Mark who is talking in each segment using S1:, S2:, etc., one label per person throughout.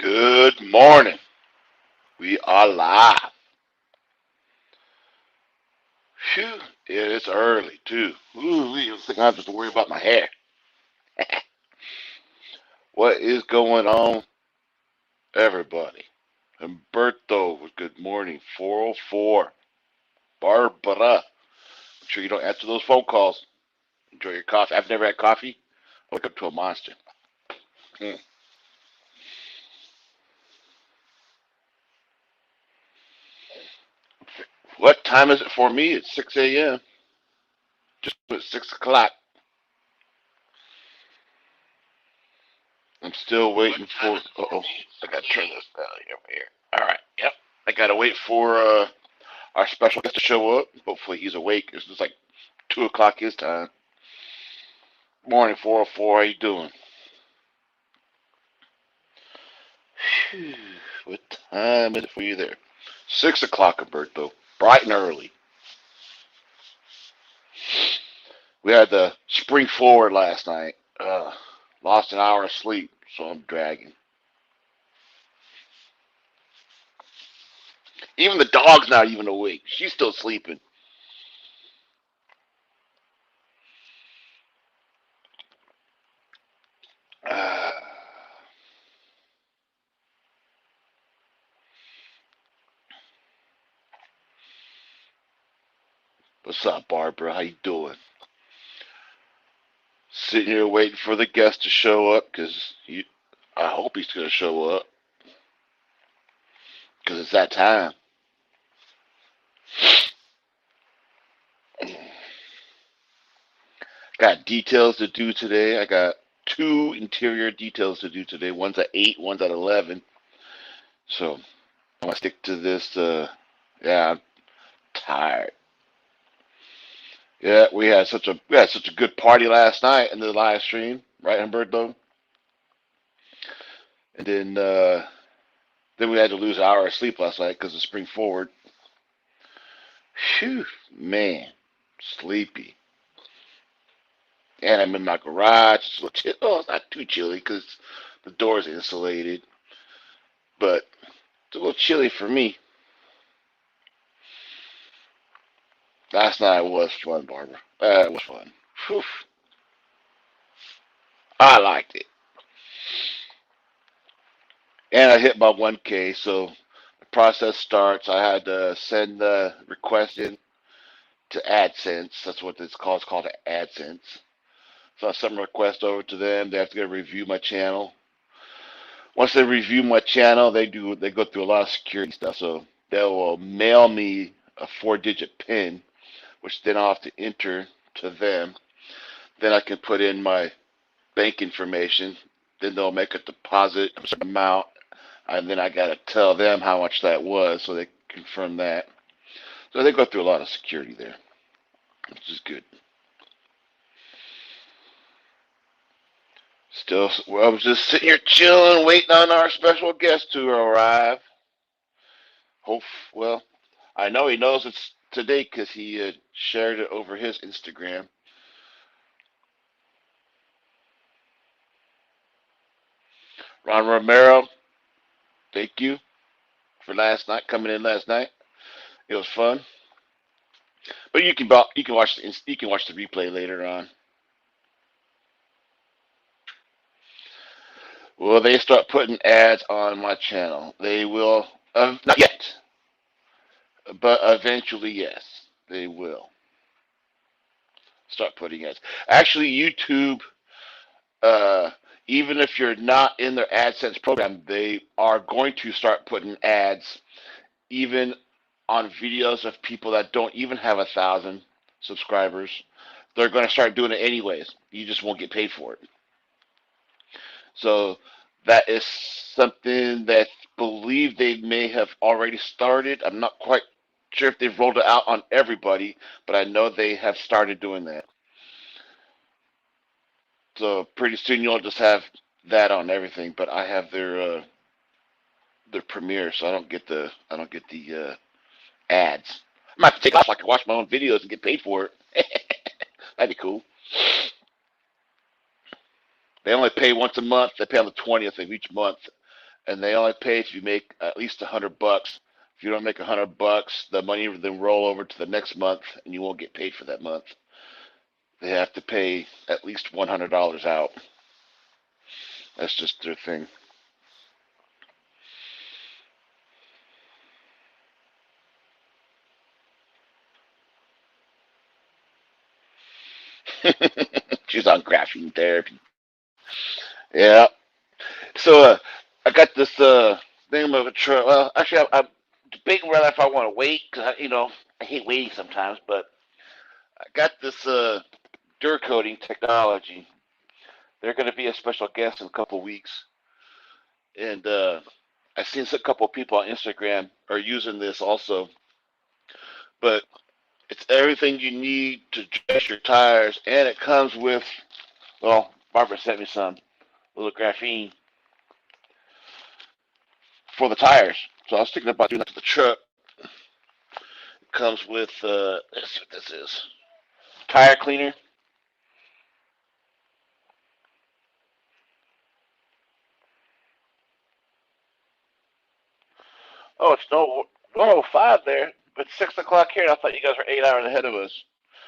S1: Good morning. We are live. Phew. Yeah, it's early too. Ooh, I was thinking I have to worry about my hair. What is going on, everybody? Humberto with good morning. 404. Barbara. Make sure you don't answer those phone calls. Enjoy your coffee. I've never had coffee. I wake up to a monster. Hmm. What time is it for me? It's 6 a.m. Just at 6 o'clock. I'm still waiting for. Uh-oh. I gotta turn this down here. All right. Yep. I gotta wait for our special guest to show up. Hopefully he's awake. It's just like 2 o'clock his time. Morning, 404. How you doing? Phew. What time is it for you there? 6 o'clock, Alberto. Bright and early. We had the spring forward last night. Lost an hour of sleep, so I'm dragging. Even the dog's not even awake. She's still sleeping. Uh, what's up, Barbara? How you doing? Sitting here waiting for the guest to show up because I hope he's going to show up because it's that time. Got details to do today. I got two interior details to do today. One's at 8, one's at 11. So I'm going to stick to this. Yeah, I'm tired. Yeah, we had such a good party last night in the live stream, right, Humberto? And then we had to lose an hour of sleep last night because of spring forward. Phew, man, sleepy. And I'm in my garage. It's a little chill. Oh, it's not too chilly because the door's insulated, but it's a little chilly for me. Last night was fun, Barbara. It was fun. Whew, I liked it. And I hit my 1K, so the process starts. I had to send the request in to AdSense. That's what it's called. It's called AdSense. So I sent a request over to them. They have to go review my channel. Once they review my channel, they go through a lot of security stuff. So they will mail me a 4-digit PIN, which then I'll have to enter to them. Then I can put in my bank information. Then they'll make a deposit, a certain amount, and then I gotta tell them how much that was, so they confirm that. So they go through a lot of security there, which is good. Still, well, I was just sitting here chilling, waiting on our special guest to arrive. Hope, well, I know he knows it's today because he shared it over his Instagram. Ron Romero, thank you for last night, coming in last night. It was fun, but you can watch the replay later on. Will they start putting ads on my channel? They will. Not yet, but eventually, yes, they will start putting ads. Actually, YouTube, uh, even if you're not in their AdSense program, they are going to start putting ads even on videos of people that don't even have 1,000 subscribers. They're going to start doing it anyways. You just won't get paid for it. So that is something that I believe they may have already started. I'm not quite sure if they've rolled it out on everybody, but I know they have started doing that. So pretty soon you'll just have that on everything. But I have their premiere, so I don't get the ads. I might have to take off so I can watch my own videos and get paid for it. That'd be cool. They only pay once a month. They pay on the 20th of each month, and they only pay if you make at least $100. If you don't make $100, the money will then roll over to the next month, and you won't get paid for that month. They have to pay at least $100 out. That's just their thing. She's on graphene therapy. Yeah. So I got this thing of a truck. Well, actually, I'm debating whether if I want to wait because I hate waiting sometimes. But I got this dur coating technology. They're going to be a special guest in a couple of weeks, and I've seen a couple of people on Instagram are using this also. But it's everything you need to dress your tires, and it comes with, well, Barbara sent me some little graphene for the tires. So I was thinking about doing that to the truck. It comes with, let's see what this is, tire cleaner. Oh, it's no 105 there, but 6 o'clock here. And I thought you guys were 8 hours ahead of us.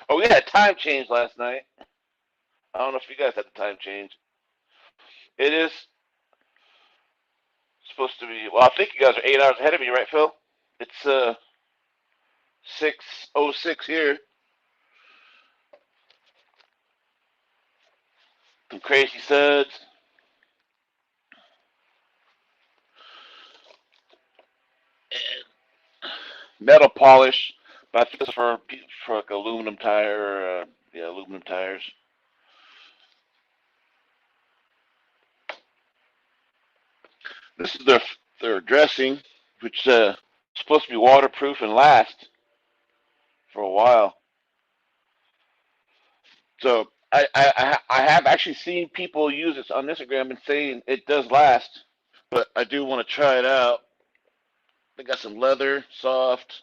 S1: Oh, we had a time change last night. I don't know if you guys had the time change. It is supposed to be. Well, I think you guys are 8 hours ahead of me, right, Phil? It's 6:06 here. Some crazy suds. Metal polish, but I think it's for like aluminum tire. Yeah, aluminum tires. This is their dressing, which is supposed to be waterproof and last for a while. So I have actually seen people use this on Instagram and saying it does last, but I do want to try it out. They got some leather, soft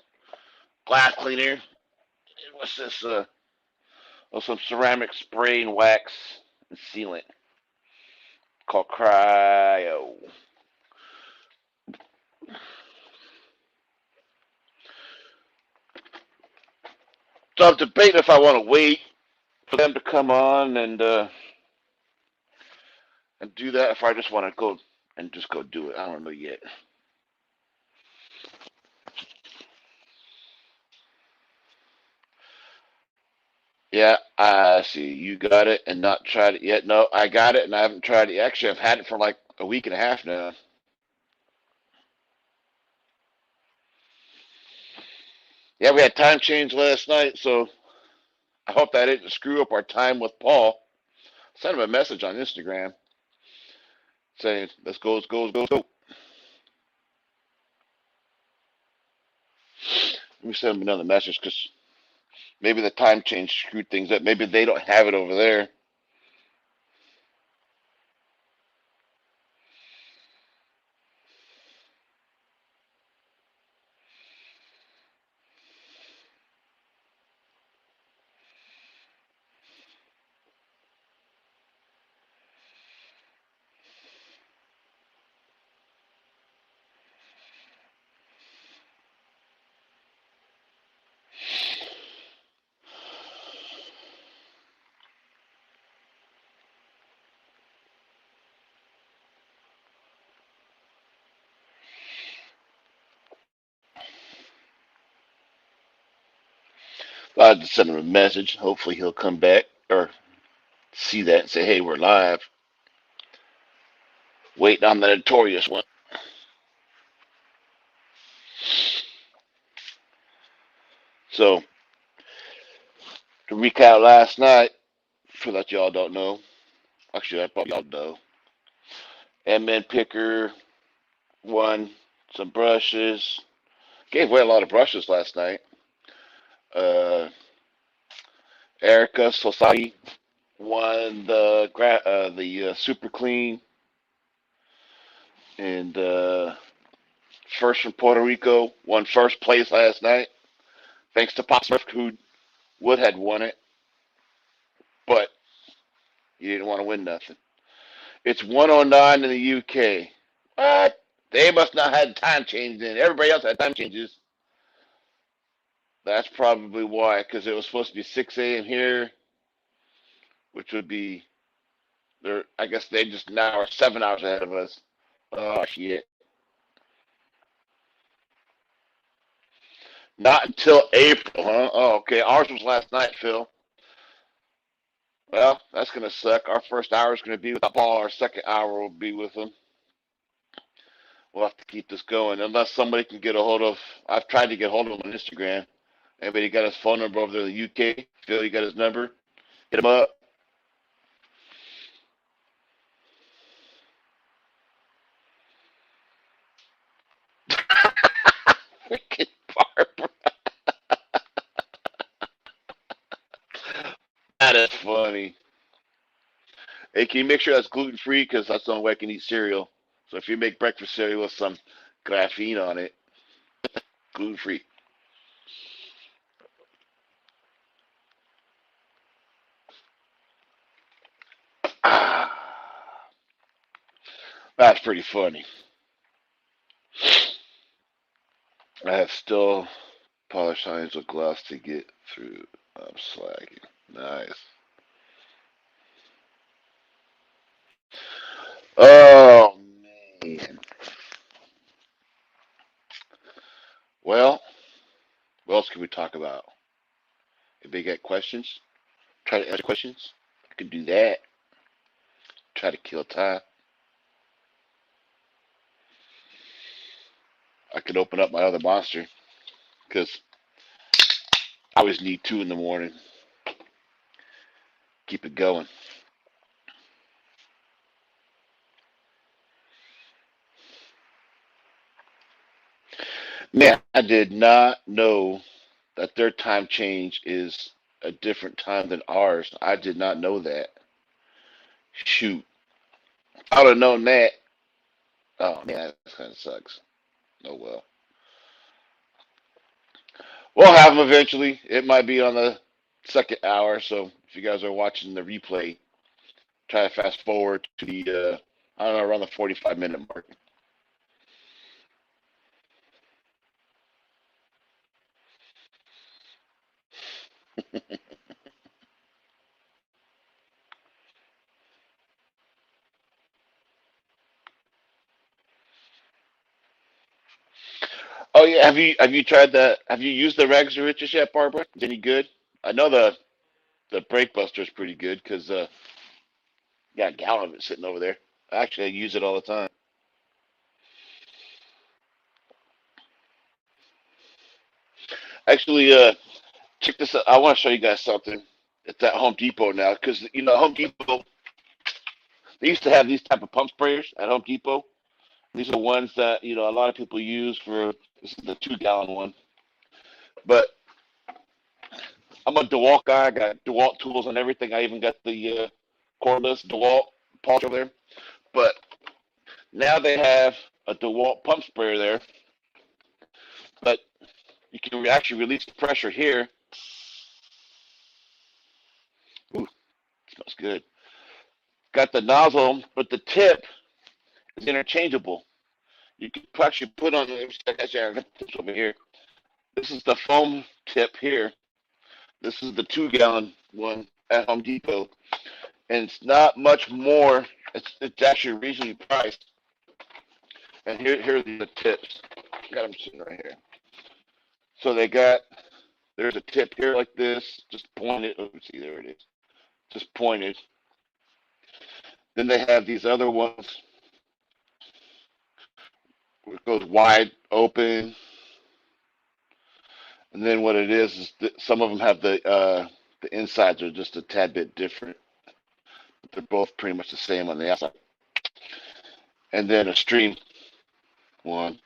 S1: glass cleaner. What's this? Some ceramic spray and wax and sealant called Cryo. So I'm debating if I want to wait for them to come on and do that, if I just want to go and just go do it. I don't know yet. Yeah, I see. You got it and not tried it yet. No, I got it and I haven't tried it. Actually, I've had it for like a week and a half now. Yeah, we had time change last night, so I hope that didn't screw up our time with Paul. Sent him a message on Instagram saying, let's go, let's go, let's go, let's go. Let me send him another message because maybe the time change screwed things up. Maybe they don't have it over there. I just send him a message. Hopefully he'll come back or see that and say, hey, we're live. Waiting on the notorious one. So, to recap last night, for that y'all don't know, actually, I probably y'all know, M&M Picker won some brushes. Gave away a lot of brushes last night. Uh, Erica Society won the Super Clean, and First from Puerto Rico won first place last night, thanks to Pop Smurf, who would had won it, but he didn't want to win nothing. It's 109 in the UK. What? They must not have time change in. Everybody else had time changes. That's probably why, because it was supposed to be 6 a.m. here, which would be there. I guess they just now are 7 hours ahead of us. Oh shit! Not until April, huh? Oh, okay. Ours was last night, Phil. Well, that's gonna suck. Our first hour is gonna be with Paul. Our second hour will be with him. We'll have to keep this going unless somebody can get a hold of. I've tried to get a hold of him on Instagram. Anybody got his phone number over there in the UK? Phil, you got his number? Hit him up. Freaking Barbara. That is funny. Hey, can you make sure that's gluten free? Because that's the only way I can eat cereal. So if you make breakfast cereal with some graphene on it, gluten free. Ah, that's pretty funny. I have still polished signs with gloss to get through. I'm slacking. Nice. Oh man. Well, what else can we talk about? If they got questions, try to answer questions. I can do that. Try to kill time. I could open up my other monster because I always need two in the morning. Keep it going. Man, I did not know that their time change is a different time than ours. I did not know that. Shoot. If I would have known that. Oh man, that kind of sucks. Oh well. We'll have them eventually. It might be on the second hour. So if you guys are watching the replay, try to fast forward to the I don't know, around the 45-minute mark. Oh yeah, have you tried that? Have you used the Rags to Riches yet, Barbara? Is it any good? I know the Brake Buster is pretty good because got a gallon of it sitting over there. Actually, I use it all the time. Actually, check this out. I want to show you guys something. It's at Home Depot now because Home Depot they used to have these type of pump sprayers at Home Depot. These are the ones that a lot of people use for this is the 2 gallon one. But I'm a DeWalt guy. I got DeWalt tools and everything. I even got the cordless DeWalt polish over there. But now they have a DeWalt pump sprayer there, but you can actually release the pressure here. Ooh, smells good. Got the nozzle, but the tip is interchangeable. You can actually put on. Let me check that. I got this over here. This is the foam tip here. This is the 2 gallon one at Home Depot, and it's not much more. It's actually reasonably priced. And here are the tips. I got them sitting right here. So there's a tip here like this, just pointed. Let me see, there it is, just pointed. Then they have these other ones where it goes wide open. And then what it is that some of them have the insides are just a tad bit different. But they're both pretty much the same on the outside. And then a stream one.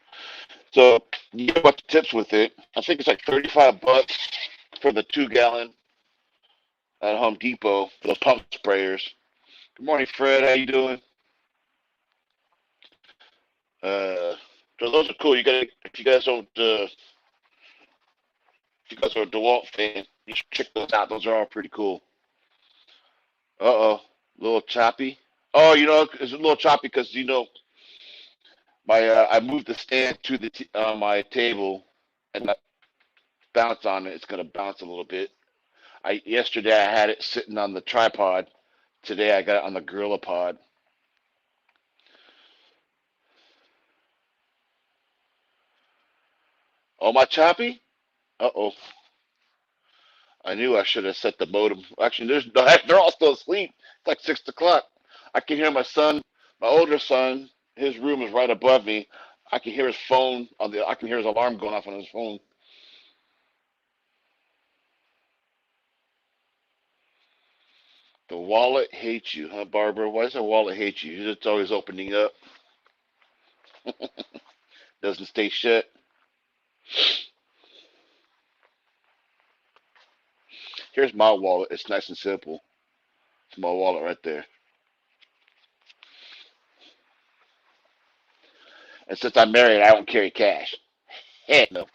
S1: So you get a bunch of tips with it. I think it's like $35 for the 2 gallon at Home Depot for the pump sprayers. Good morning, Fred. How you doing? Uh, so those are cool. You got if you guys don't if you guys are a DeWalt fan, you should check those out. Those are all pretty cool. Uh oh, a little choppy. Oh, it's a little choppy because I moved the stand to my table, and I bounce on it. It's gonna bounce a little bit. I Yesterday I had it sitting on the tripod. Today I got it on the gorilla pod. Oh, my choppy? Uh oh. I knew I should have set the modem. Actually, they're all still asleep. It's like 6 o'clock. I can hear my son, my older son. His room is right above me. I can hear his phone on the. I can hear his alarm going off on his phone. The wallet hates you, huh, Barbara? Why does the wallet hate you? It's always opening up. Doesn't stay shut. Here's my wallet. It's nice and simple. It's my wallet right there. And since I'm married, I don't carry cash. Heck no.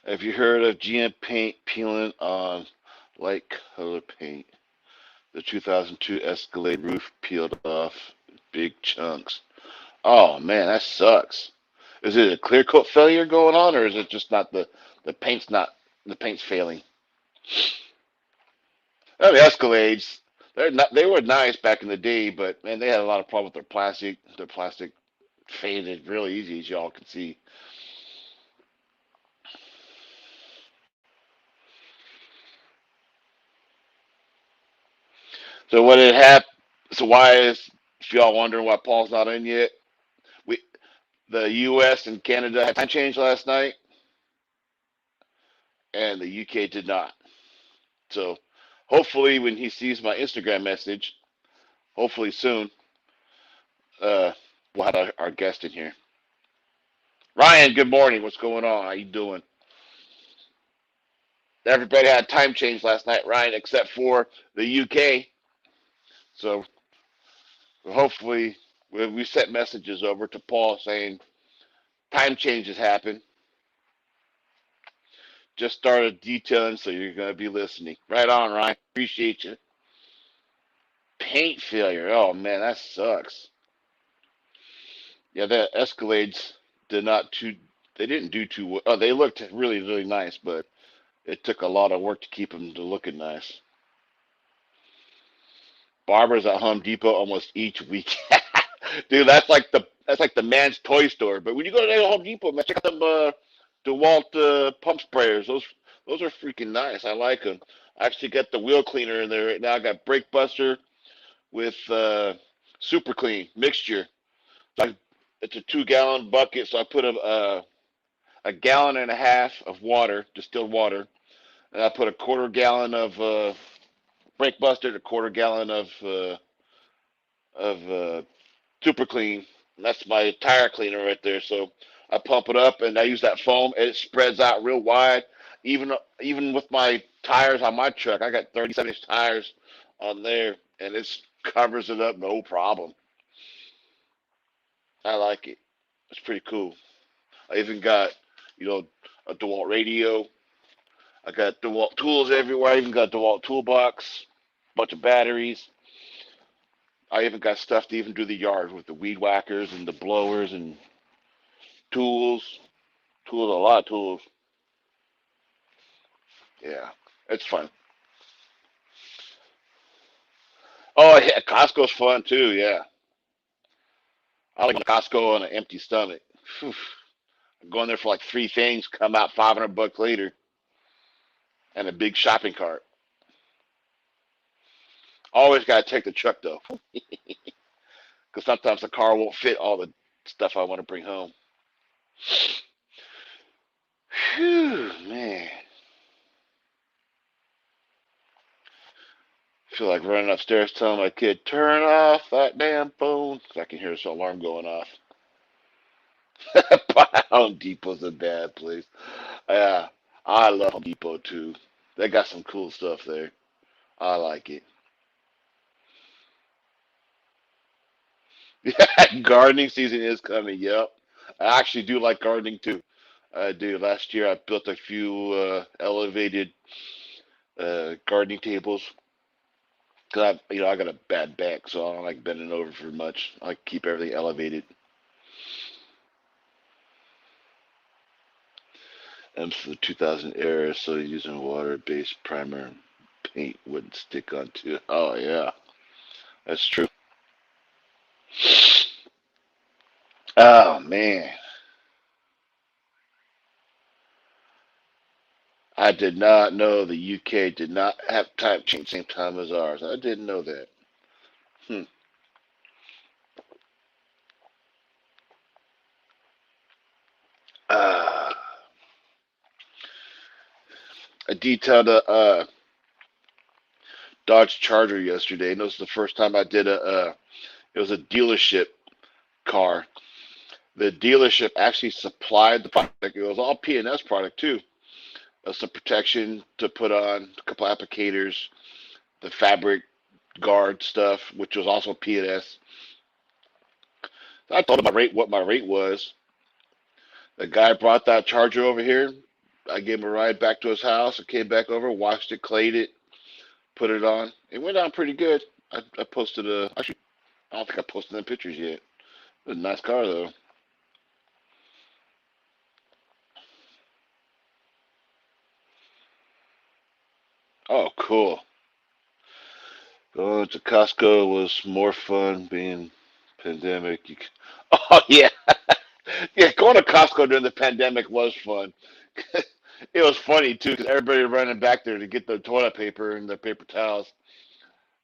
S1: Have you heard of GM paint peeling on light color paint? The 2002 Escalade roof peeled off big chunks. Oh man, that sucks. Is it a clear coat failure going on, or is it just the paint's not the paint's failing? Oh, the Escalades, they were nice back in the day, but man, they had a lot of problems with their plastic. Their plastic faded really easy, as y'all can see. So what it happened? So why is if y'all wondering why Paul's not in yet? We The U.S. and Canada had time change last night, and the UK did not. So hopefully, when he sees my Instagram message, hopefully soon, uh, we'll have our guest in here. Ryan, good morning. What's going on? How you doing? Everybody had time change last night, Ryan, except for the UK. So hopefully, we sent messages over to Paul saying time changes happen. Just started detailing, so you're going to be listening. Right on, Ryan. Appreciate you. Paint failure. Oh man, that sucks. Yeah, the Escalades did not too. They didn't do too well. Oh, they looked really, really nice, but it took a lot of work to keep them to looking nice. Barbers at Home Depot almost each week. Dude, that's like the man's toy store. But when you go to Home Depot, man, check out them DeWalt pump sprayers. Those are freaking nice. I like them. I actually got the wheel cleaner in there right now. I got brake buster with super clean mixture. So it's a 2 gallon bucket, so I put a gallon and a half of water, distilled water, and I put a quarter gallon of brake buster, and a quarter gallon of super clean. And that's my tire cleaner right there. So I pump it up, and I use that foam, and it spreads out real wide. Even with my tires on my truck, I got 37-inch tires on there, and it covers it up no problem. I like it. It's pretty cool. I even got, you know, a DeWalt radio. I got DeWalt tools everywhere. I even got DeWalt toolbox, bunch of batteries. I even got stuff to even do the yard with the weed whackers and the blowers and tools. Tools, a lot of tools. Yeah, it's fun. Oh yeah, Costco's fun too. Yeah, I like Costco on an empty stomach. Whew. Going there for like three things, come out $500 later, and a big shopping cart. Always gotta take the truck though, because sometimes the car won't fit all the stuff I want to bring home. Whew, man. Feel like running upstairs telling my kid, turn off that damn phone. 'Cause I can hear his alarm going off. Home Depot's a bad place. Yeah, I love Home Depot too. They got some cool stuff there. I like it. Yeah, gardening season is coming. Yep. I actually do like gardening too. I do. Last year I built a few elevated gardening tables. Cause I got a bad back, so I don't like bending over for much. I like keep everything elevated. And for the 2000 era, so using water-based primer, paint wouldn't stick onto it. Oh yeah, that's true. Oh man, I did not know the UK did not have time change same time as ours. I didn't know that. Hmm. Uh, I detailed a Dodge Charger yesterday, and it was the first time I did it was a dealership car. The dealership actually supplied the product. It was all P&S product too. Some protection to put on, a couple applicators, the fabric guard stuff, which was also P&S. I told him what my rate was. The guy brought that Charger over here. I gave him a ride back to his house. I came back over, washed it, clayed it, put it on. It went down pretty good. I posted actually, I don't think I posted them pictures yet. It was a nice car though. Oh, cool. Going to Costco was more fun being pandemic. Oh yeah, yeah. Going to Costco during the pandemic was fun. It was funny too because everybody running back there to get their toilet paper and their paper towels.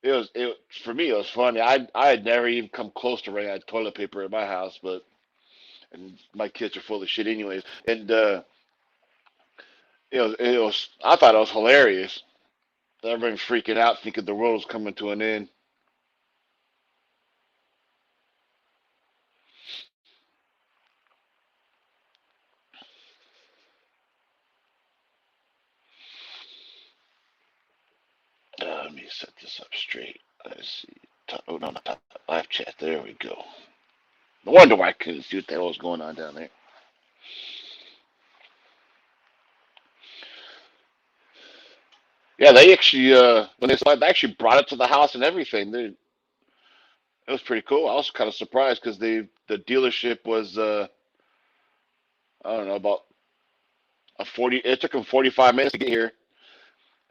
S1: It for me. It was funny. I had never even come close to running out of toilet paper in my house, but and my kids are full of shit anyways. And it was I thought it was hilarious. Everybody freaking out, thinking the world was coming to an end. Let me set this up straight. Let's see. Oh no, not live chat. There we go. No wonder why I couldn't see what the hell was going on down there. Yeah, they actually when they actually brought it to the house and everything. It was pretty cool. I was kind of surprised because the dealership was I don't know about a 40. It took them 45 minutes to get here.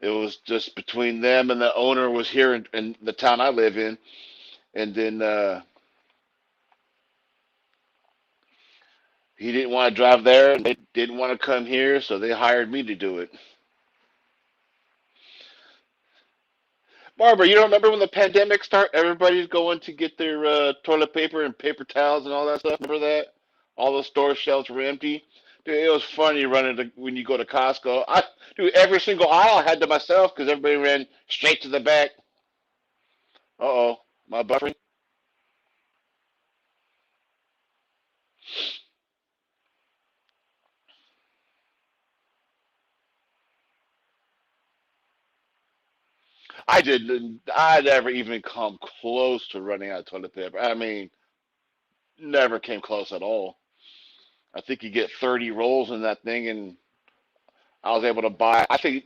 S1: It was just between them and the owner was here in the town I live in, and then he didn't want to drive there, and they didn't want to come here, so they hired me to do it. Barbara, you don't remember when the pandemic started? Everybody's going to get their toilet paper and paper towels and all that stuff. Remember that? All the store shelves were empty. Dude, it was funny when you go to Costco. Dude, every single aisle I had to myself because everybody ran straight to the back. Uh-oh, my buffering. I never even come close to running out of toilet paper. I mean, never came close at all. I think you get 30 rolls in that thing, and I was able to buy. I think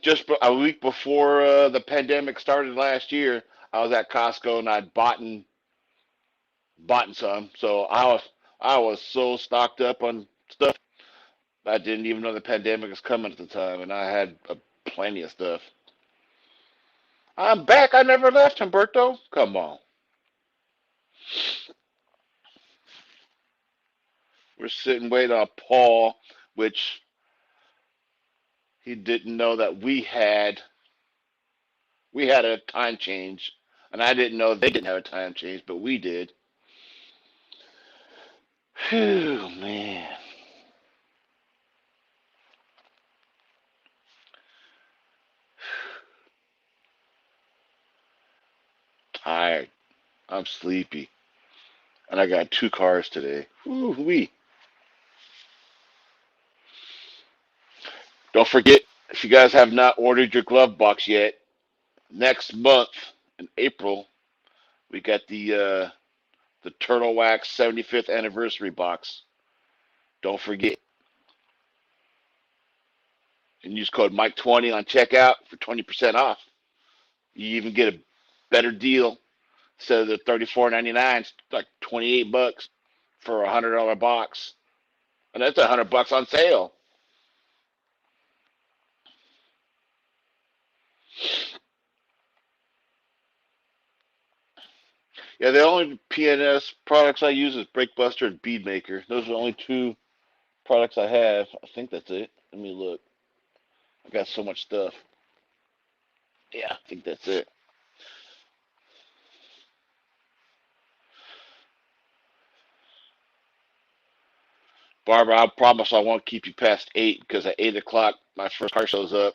S1: just a week before the pandemic started last year, I was at Costco and I'd bought some. So I was so stocked up on stuff. I didn't even know the pandemic was coming at the time, and I had plenty of stuff. I'm back. I never left, Humberto. Come on. We're sitting waiting on Paul, which he didn't know that we had a time change, and I didn't know they didn't have a time change, but we did. Whew, man. Tired. I'm sleepy. And I got two cars today. Woo wee. Don't forget, if you guys have not ordered your glove box yet, next month in April, we got the Turtle Wax 75th anniversary box. Don't forget. And use code Mike20 on checkout for 20% off. You even get a better deal. Instead of the $34.99, it's like $28 for $100 box, and that's $100 on sale. Yeah, the only PNS products I use is Breakbuster and Beadmaker. Those are the only two products I have. I think that's it. Let me look. I got so much stuff. Yeah, I think that's it. Barbara, I promise I won't keep you past 8 because at 8 o'clock my first car shows up,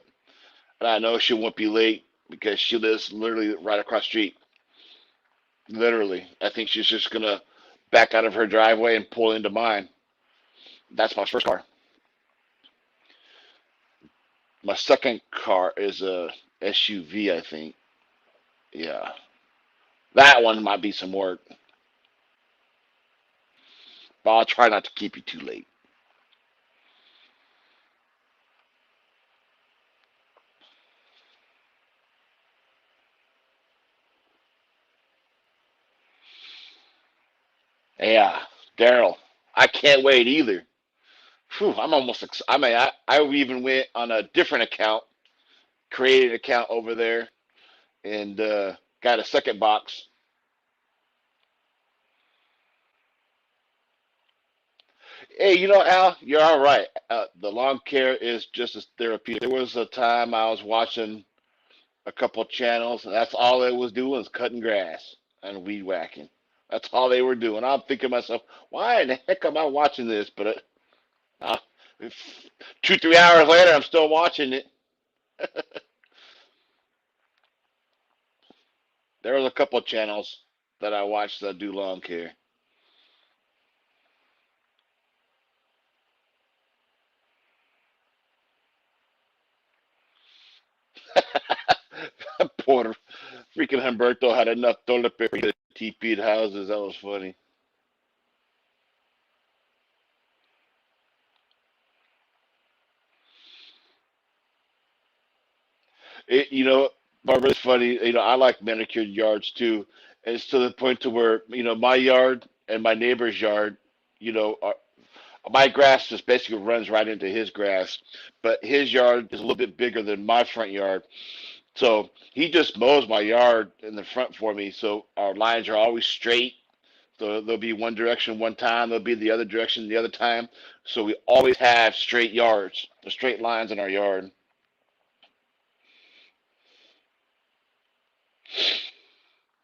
S1: and I know she won't be late because she lives literally right across the street. Literally, I think she's just gonna back out of her driveway and pull into mine. That's my first car. My second car is a SUV, I think. Yeah, that one might be some work, but I'll try not to keep you too late. Yeah, Daryl, I can't wait either. Phew, I'm almost. I mean, I even went on a different account, created an account over there, and got a second box. Hey, you know, Al, you're all right. The lawn care is just as therapeutic. There was a time I was watching a couple channels, and that's all they was doing was cutting grass and weed whacking. That's all they were doing. I'm thinking to myself, why in the heck am I watching this? But uh, 2, 3 hours later, I'm still watching it. There was a couple channels that I watched that do lawn care. Poor freaking Humberto had enough toilet paper to TP'd houses. That was funny. You know, Barbara, it's funny. You know, I like manicured yards too. It's to the point to where my yard and my neighbor's yard, you know, my grass just basically runs right into his grass, but his yard is a little bit bigger than my front yard. So he just mows my yard in the front for me. So our lines are always straight. So there'll be one direction one time, there'll be the other direction the other time. So we always have straight yards, the straight lines in our yard.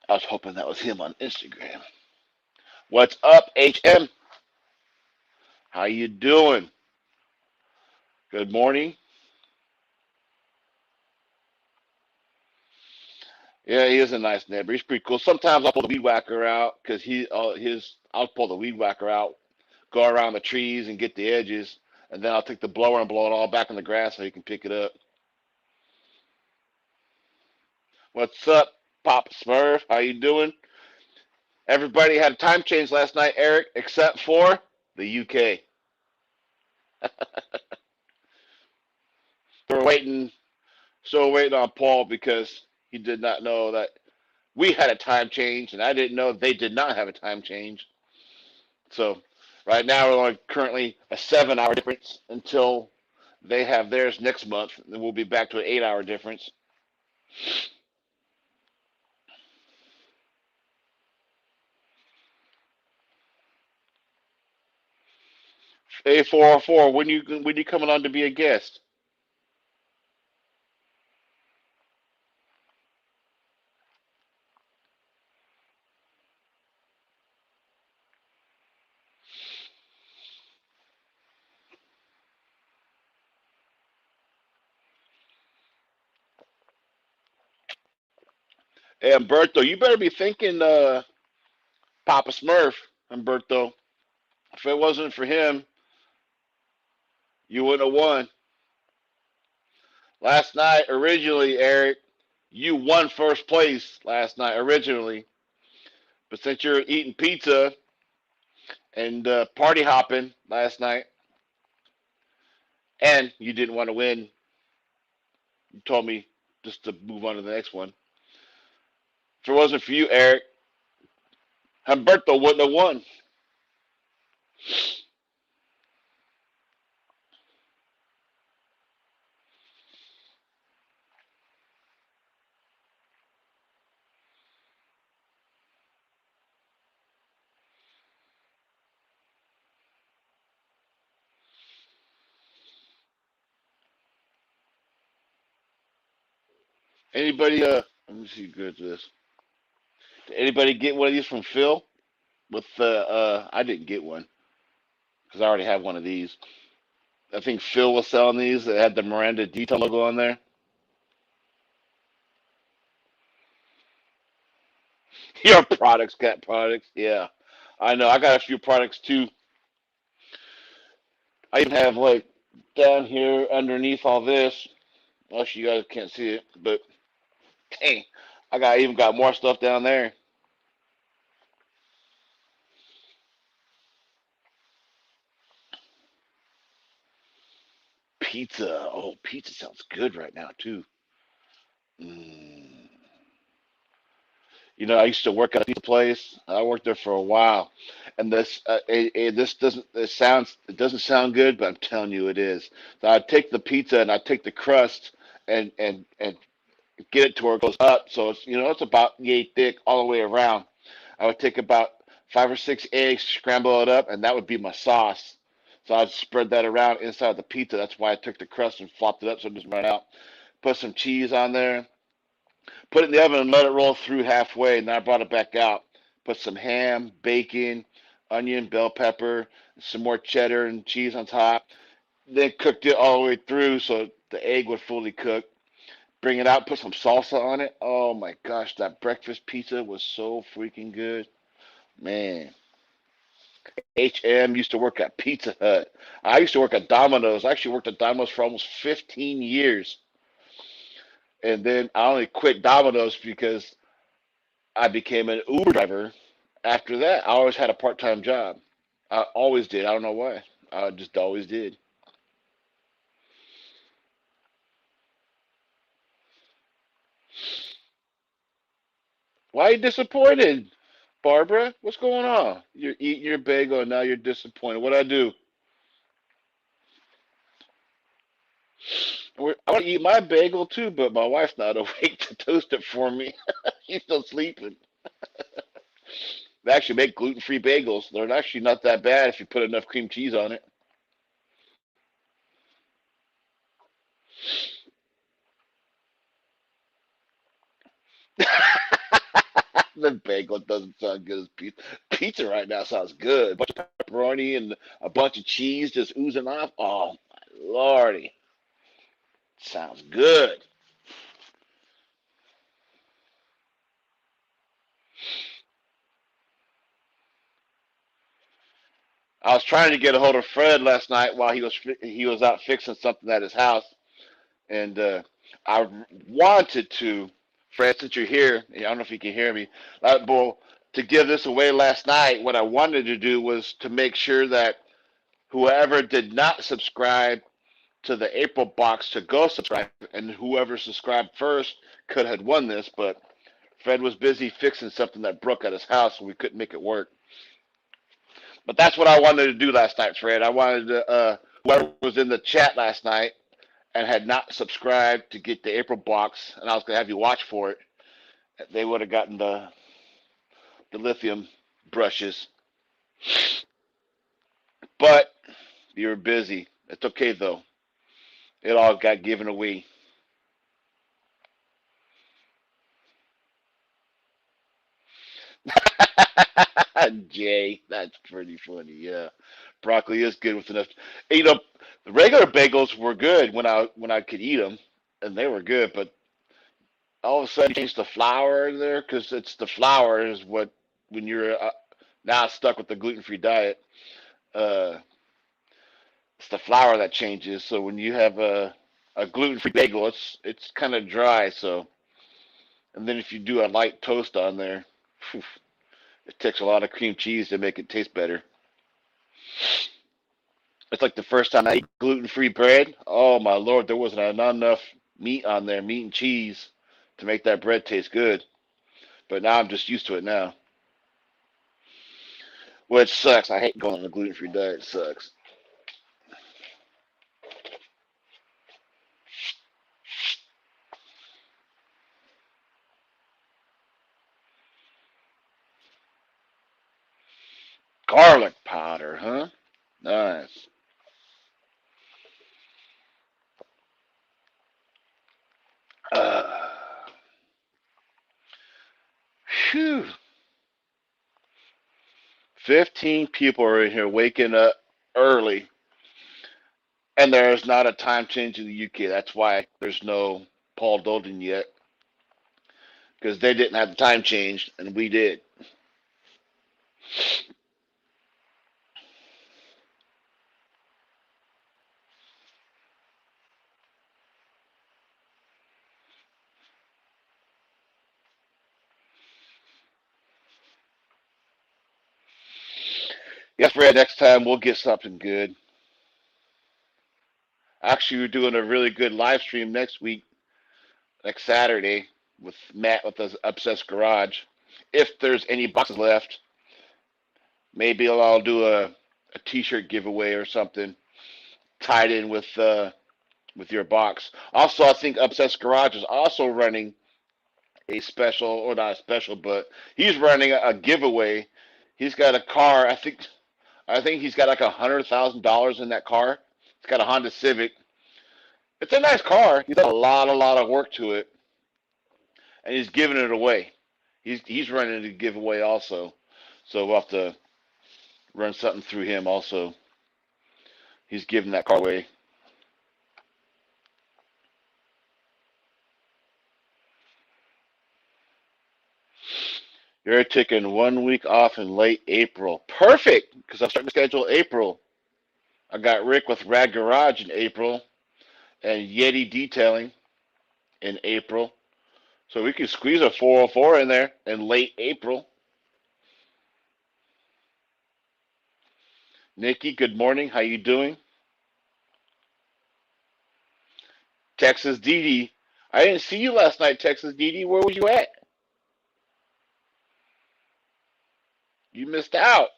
S1: I was hoping that was him on Instagram. What's up, HM? How you doing? Good morning. Yeah, he is a nice neighbor. He's pretty cool. Sometimes I'll pull the weed whacker out because I'll pull the weed whacker out, go around the trees and get the edges, and then I'll take the blower and blow it all back in the grass so he can pick it up. What's up, Pop Smurf? How you doing? Everybody had a time change last night, Eric, except for the UK. We're waiting, so we're waiting on Paul because he did not know that we had a time change, and I didn't know they did not have a time change. So right now we're on currently a 7 hour difference until they have theirs next month. Then we'll be back to an 8 hour difference. A404, when you coming on to be a guest? Hey, Umberto, you better be thinking Papa Smurf, Umberto. If it wasn't for him, you wouldn't have won. Last night, originally, Eric, you won first place last night originally, but since you're eating pizza and party hopping last night, and you didn't want to win, you told me just to move on to the next one. If it wasn't for you, Eric, Humberto wouldn't have won. Anybody? Let me see who good this. Did anybody get one of these from Phil? With I didn't get one because I already have one of these. I think Phil was selling these that had the Miranda Detail logo on there. Your products got products, yeah. I know. I got a few products too. I even have like down here underneath all this. Actually, you guys can't see it, but dang, I even got more stuff down there. Pizza. Oh, pizza sounds good right now too. Mm. I used to work at a pizza place. I worked there for a while, and this doesn't it doesn't sound good, but I'm telling you it is. So I take the pizza and I take the crust and get it to where it goes up. So it's about yay thick all the way around. I would take about 5 or 6 eggs, scramble it up, and that would be my sauce. So I'd spread that around inside the pizza. That's why I took the crust and flopped it up so it doesn't run out. Put some cheese on there. Put it in the oven and let it roll through halfway. And then I brought it back out. Put some ham, bacon, onion, bell pepper, some more cheddar and cheese on top. Then cooked it all the way through so the egg would fully cook. Bring it out, put some salsa on it. Oh my gosh, that breakfast pizza was so freaking good. Man, HM used to work at Pizza Hut. I used to work at Domino's. I actually worked at Domino's for almost 15 years. And then I only quit Domino's because I became an Uber driver. After that, I always had a part-time job. I always did. I don't know why. I just always did. Why are you disappointed, Barbara? What's going on? You're eating your bagel and now you're disappointed. What I do? I want to eat my bagel too, but my wife's not awake to toast it for me. She's still sleeping. They actually make gluten-free bagels. They're actually not that bad if you put enough cream cheese on it. The bagel doesn't sound good as pizza. Pizza right now sounds good. A bunch of pepperoni and a bunch of cheese just oozing off. Oh, my lordy. Sounds good. I was trying to get a hold of Fred last night while he was out fixing something at his house, and I wanted to, Fred, since you're here, I don't know if you can hear me, well, to give this away last night. What I wanted to do was to make sure that whoever did not subscribe to the April box to go subscribe, and whoever subscribed first could have won this, but Fred was busy fixing something that broke at his house, and we couldn't make it work. But that's what I wanted to do last night, Fred. I wanted to, whoever was in the chat last night and had not subscribed to get the April box, and I was going to have you watch for it, they would have gotten the lithium brushes. But you were busy. It's okay, though. It all got given away. Jay, that's pretty funny. Yeah, broccoli is good with enough. The regular bagels were good when I could eat them, and they were good. But all of a sudden, you change the flour in there because it's the flour is what when you're now stuck with the gluten-free diet. Uh, it's the flour that changes. So when you have a gluten-free bagel, it's kind of dry. So and then if you do a light toast on there, phew, it takes a lot of cream cheese to make it taste better. It's like the first time I ate gluten-free bread. Oh my Lord, there wasn't enough meat on there, meat and cheese, to make that bread taste good. But now I'm just used to it now. Which sucks. I hate going on a gluten-free diet. It sucks. Garlic powder, huh? Nice. Uh, Phew. 15 people are in here waking up early, and there's not a time change in the UK. That's why there's no Paul Dolden yet, because they didn't have the time change, and we did. Yes, Fred, next time we'll get something good. Actually, we're doing a really good live stream next week, next Saturday, with Matt with the Obsessed Garage. If there's any boxes left, maybe I'll do a T-shirt giveaway or something tied in with your box. Also, I think Obsessed Garage is also running a special, or not a special, but he's running a giveaway. He's got a car. I think he's got like $100,000 in that car. It's got a Honda Civic. It's a nice car. He's done a lot of work to it, and he's giving it away. He's running a giveaway also, so we'll have to run something through him also. He's giving that car away. You're taking 1 week off in late April. Perfect, because I'm starting to schedule April. I got Rick with Rad Garage in April and Yeti Detailing in April. So we can squeeze a 404 in there in late April. Nikki, good morning. How you doing? Texas Dee. I didn't see you last night, Texas Dee. Where was you at? You missed out.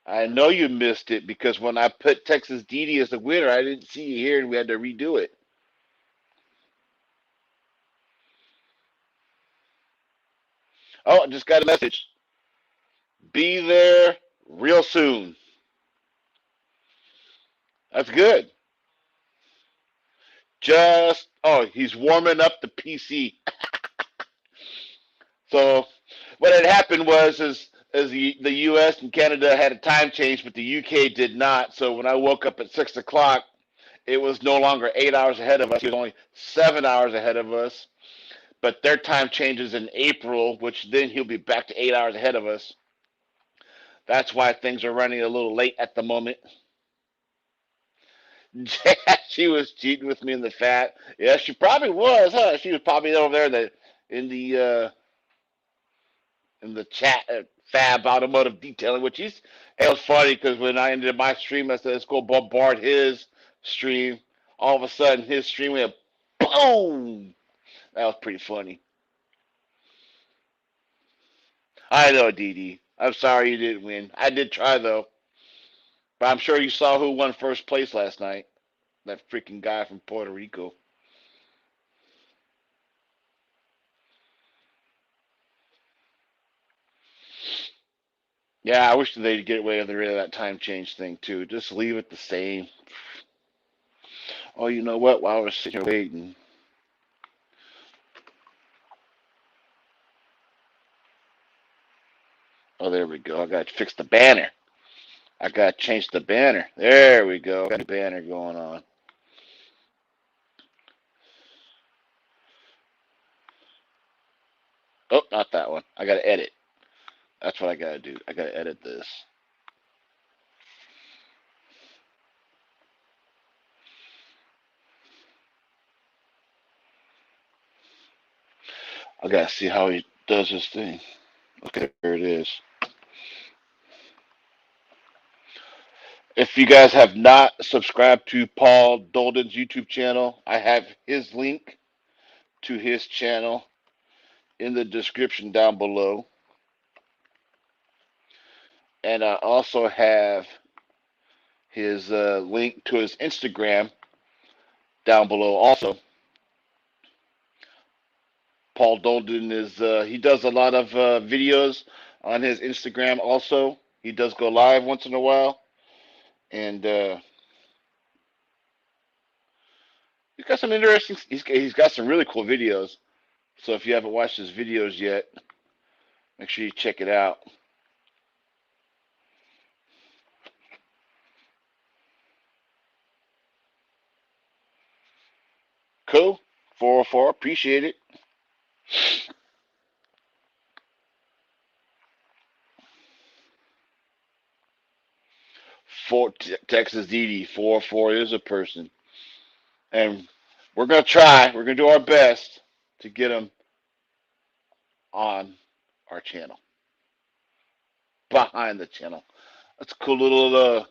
S1: I know you missed it because when I put Texas Dee as the winner, I didn't see you here and we had to redo it. Oh, I just got a message. Be there real soon. That's good. He's warming up the PC. So what had happened was is the U.S. and Canada had a time change, but the U.K. did not. So when I woke up at 6 o'clock, it was no longer 8 hours ahead of us. It was only 7 hours ahead of us. But their time changes in April, which then he'll be back to 8 hours ahead of us. That's why things are running a little late at the moment. She was cheating with me in the fat. Yeah, she probably was, huh? She was probably over there in the uh, in the chat Fab Automotive Detailing, which is it was funny because when I ended my stream, I said let's go bombard his stream. All of a sudden, his stream went boom. That was pretty funny. I know, Dee. I'm sorry you didn't win. I did try though, but I'm sure you saw who won first place last night. That freaking guy from Puerto Rico. Yeah, I wish they'd get away with rid of that time change thing too. Just leave it the same. Oh, you know what? While I was sitting here waiting. Oh, there we go. I got to fix the banner. I got to change the banner. There we go. Got a banner going on. Oh, not that one. I got to edit. That's what I got to do. I got to edit this. I gotta see how he does his thing. Okay, there it is. If you guys have not subscribed to Paul Dolden's YouTube channel, I have his link to his channel in the description down below. And I also have his link to his Instagram down below also. Paul Dolden is he does a lot of videos on his Instagram also. He does go live once in a while. And he's got some interesting he's got some really cool videos. So if you haven't watched his videos yet, make sure you check it out. Cool. 404, appreciate it. Texas DD 404 is a person, and we're gonna try. We're gonna do our best to get him on our channel, behind the channel. That's a cool little. Do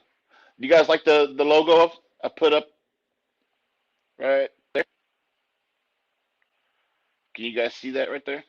S1: you guys like the logo I put up right there? Can you guys see that right there?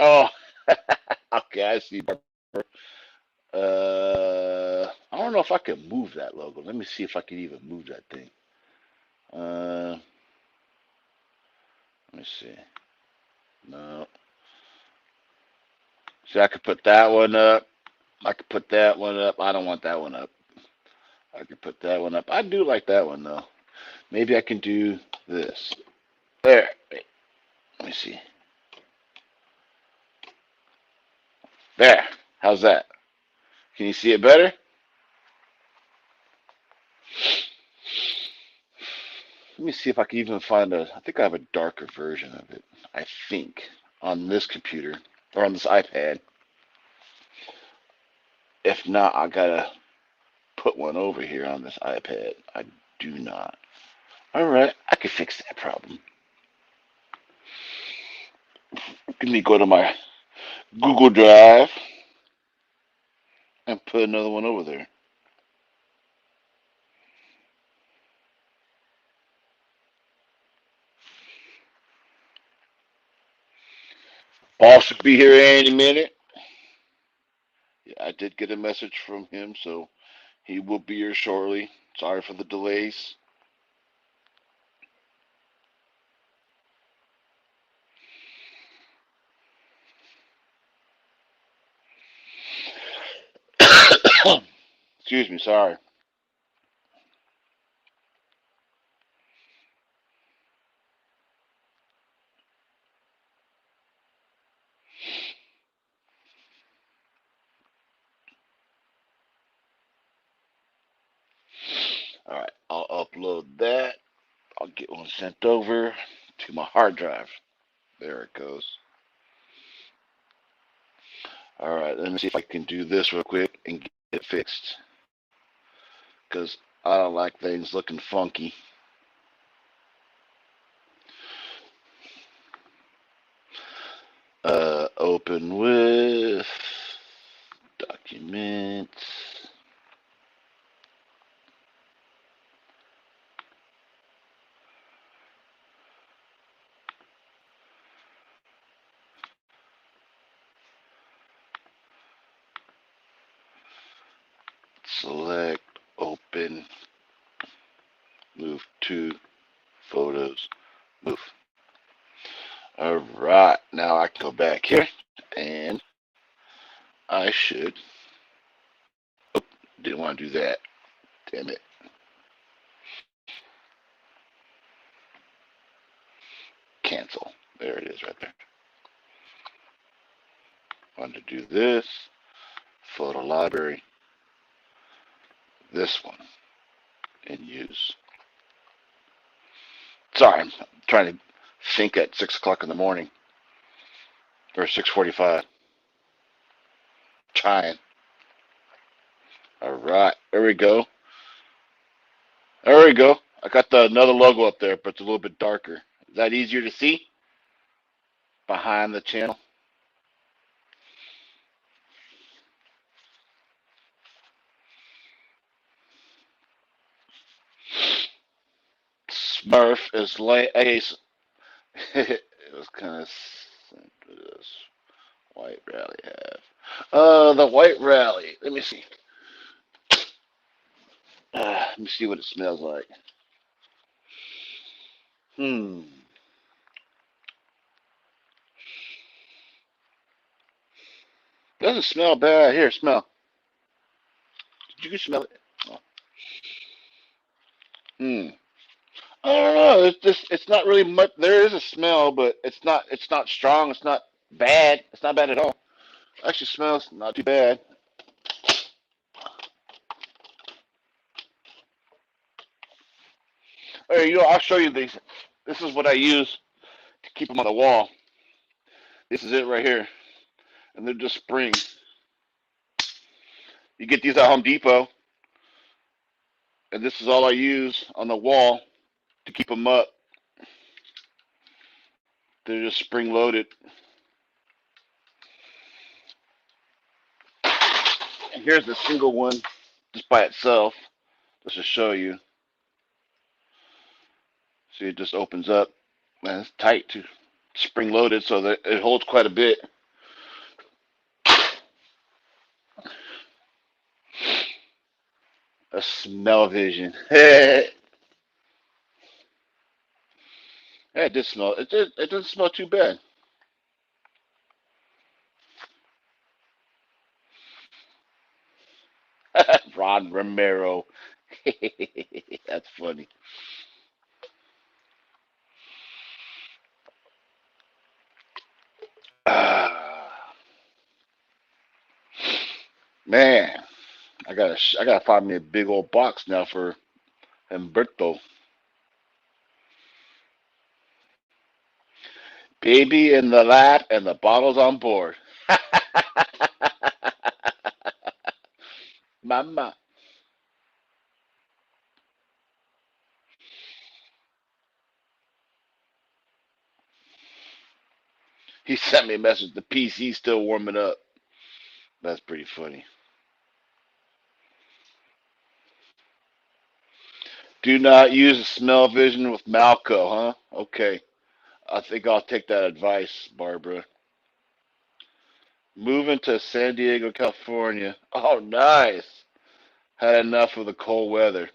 S1: Oh, okay, I see. I don't know if I can move that logo. Let me see if I can even move that thing. Let me see. No. See, I could put that one up. I could put that one up. I don't want that one up. I could put that one up. I do like that one though. Maybe I can do this. There. Wait. Let me see. There. How's that? Can you see it better? Let me see if I can even find a. I think I have a darker version of it. I think on this computer or on this iPad. If not, I gotta put one over here on this iPad. I do not. All right, I can fix that problem. Let me go to my Google Drive and put another one over there. Boss should be here any minute. Yeah, I did get a message from him, so he will be here shortly. Sorry for the delays. Excuse me, sorry. All right, I'll upload that. I'll get one sent over to my hard drive. There it goes. All right, let me see if I can do this real quick and get it fixed. Because I don't like things looking funky. Open with documents. Select, open, move to photos, move. All right, now I can go back here and I should. Oh, didn't want to do that. Damn it. Cancel. There it is right there. I'm going to do this. Photo library. This one. And use. Sorry, I'm trying to think at 6 o'clock in the morning. Or 6:45. Trying. All right. There we go. There we go. I got another logo up there, but it's a little bit darker. Is that easier to see? Behind the channel. Smurf is Ace. It was kind of this white rally have. The white rally. Let me see. Let me see what it smells like. Doesn't smell bad. Here, smell. Did you smell it? Oh. I don't know. It's just. It's not really much. There is a smell, but it's not. It's not strong. It's not bad. It's not bad at all. Actually, smells not too bad. Hey, I'll show you these. This is what I use to keep them on the wall. This is it right here, and they're just springs. You get these at Home Depot, and this is all I use on the wall to keep them up. They're just spring loaded. And here's the single one, just by itself, just to show you. See, it just opens up. Man, it's tight too. Spring loaded, so that it holds quite a bit. A smell vision. Yeah, it did smell. It doesn't smell too bad. Ron Romero. That's funny. Man, I gotta find me a big old box now for Humberto. Baby in the lap and the bottles on board. Mama. He sent me a message. The PC's still warming up. That's pretty funny. Do not use smell vision with Malco, huh? Okay. I think I'll take that advice, Barbara. Moving to San Diego, California. Oh, nice. Had enough of the cold weather.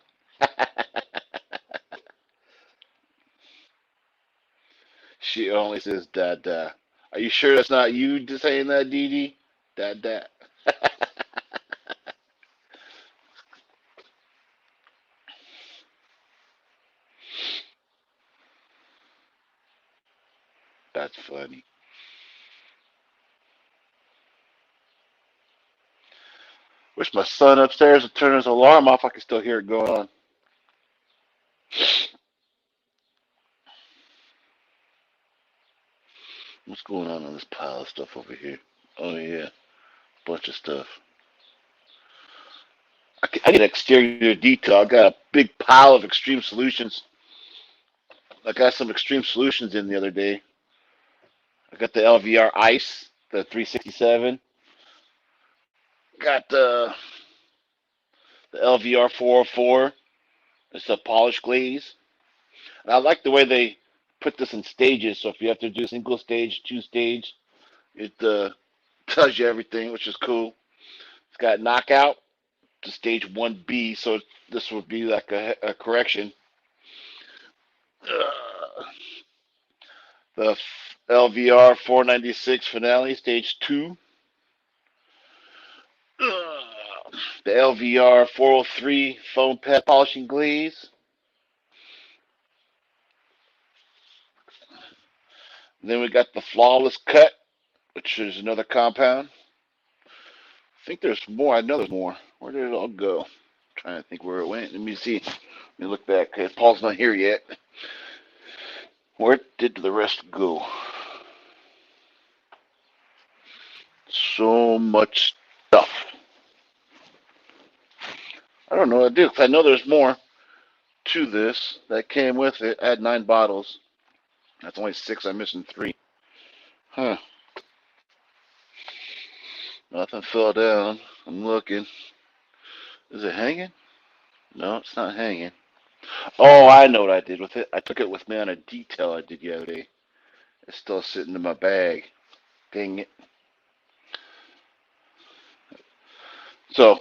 S1: She only says dada. Are you sure that's not you saying that, Dee Dee? Dada. That's funny. Wish my son upstairs would turn his alarm off. I can still hear it going on. What's going on this pile of stuff over here? Oh, yeah. Bunch of stuff. I need exterior detail. I got a big pile of Extreme Solutions. I got some Extreme Solutions in the other day. I got the LVR Ice, the 367. Got the LVR 404. It's a polished glaze. And I like the way they put this in stages. So if you have to do single stage, two stage, it tells you everything, which is cool. It's got knockout to stage 1B. So this would be like a correction. The LVR 496 finale, stage 2. The LVR 403 foam pad polishing glaze. And then we got the flawless cut which is another compound. I think there's more. I know there's more. Where did it all go? I'm trying to think where it went. Let me see. Let me look back. Okay, Paul's not here yet. Where did the rest go? So much stuff. I don't know what to do, 'cause I know there's more to this that came with it. I had 9 bottles. That's only 6. I'm missing 3. Huh. Nothing fell down. I'm looking. Is it hanging? No, it's not hanging. Oh, I know what I did with it. I took it with me on a detail I did the other day. It's still sitting in my bag. Dang it. So,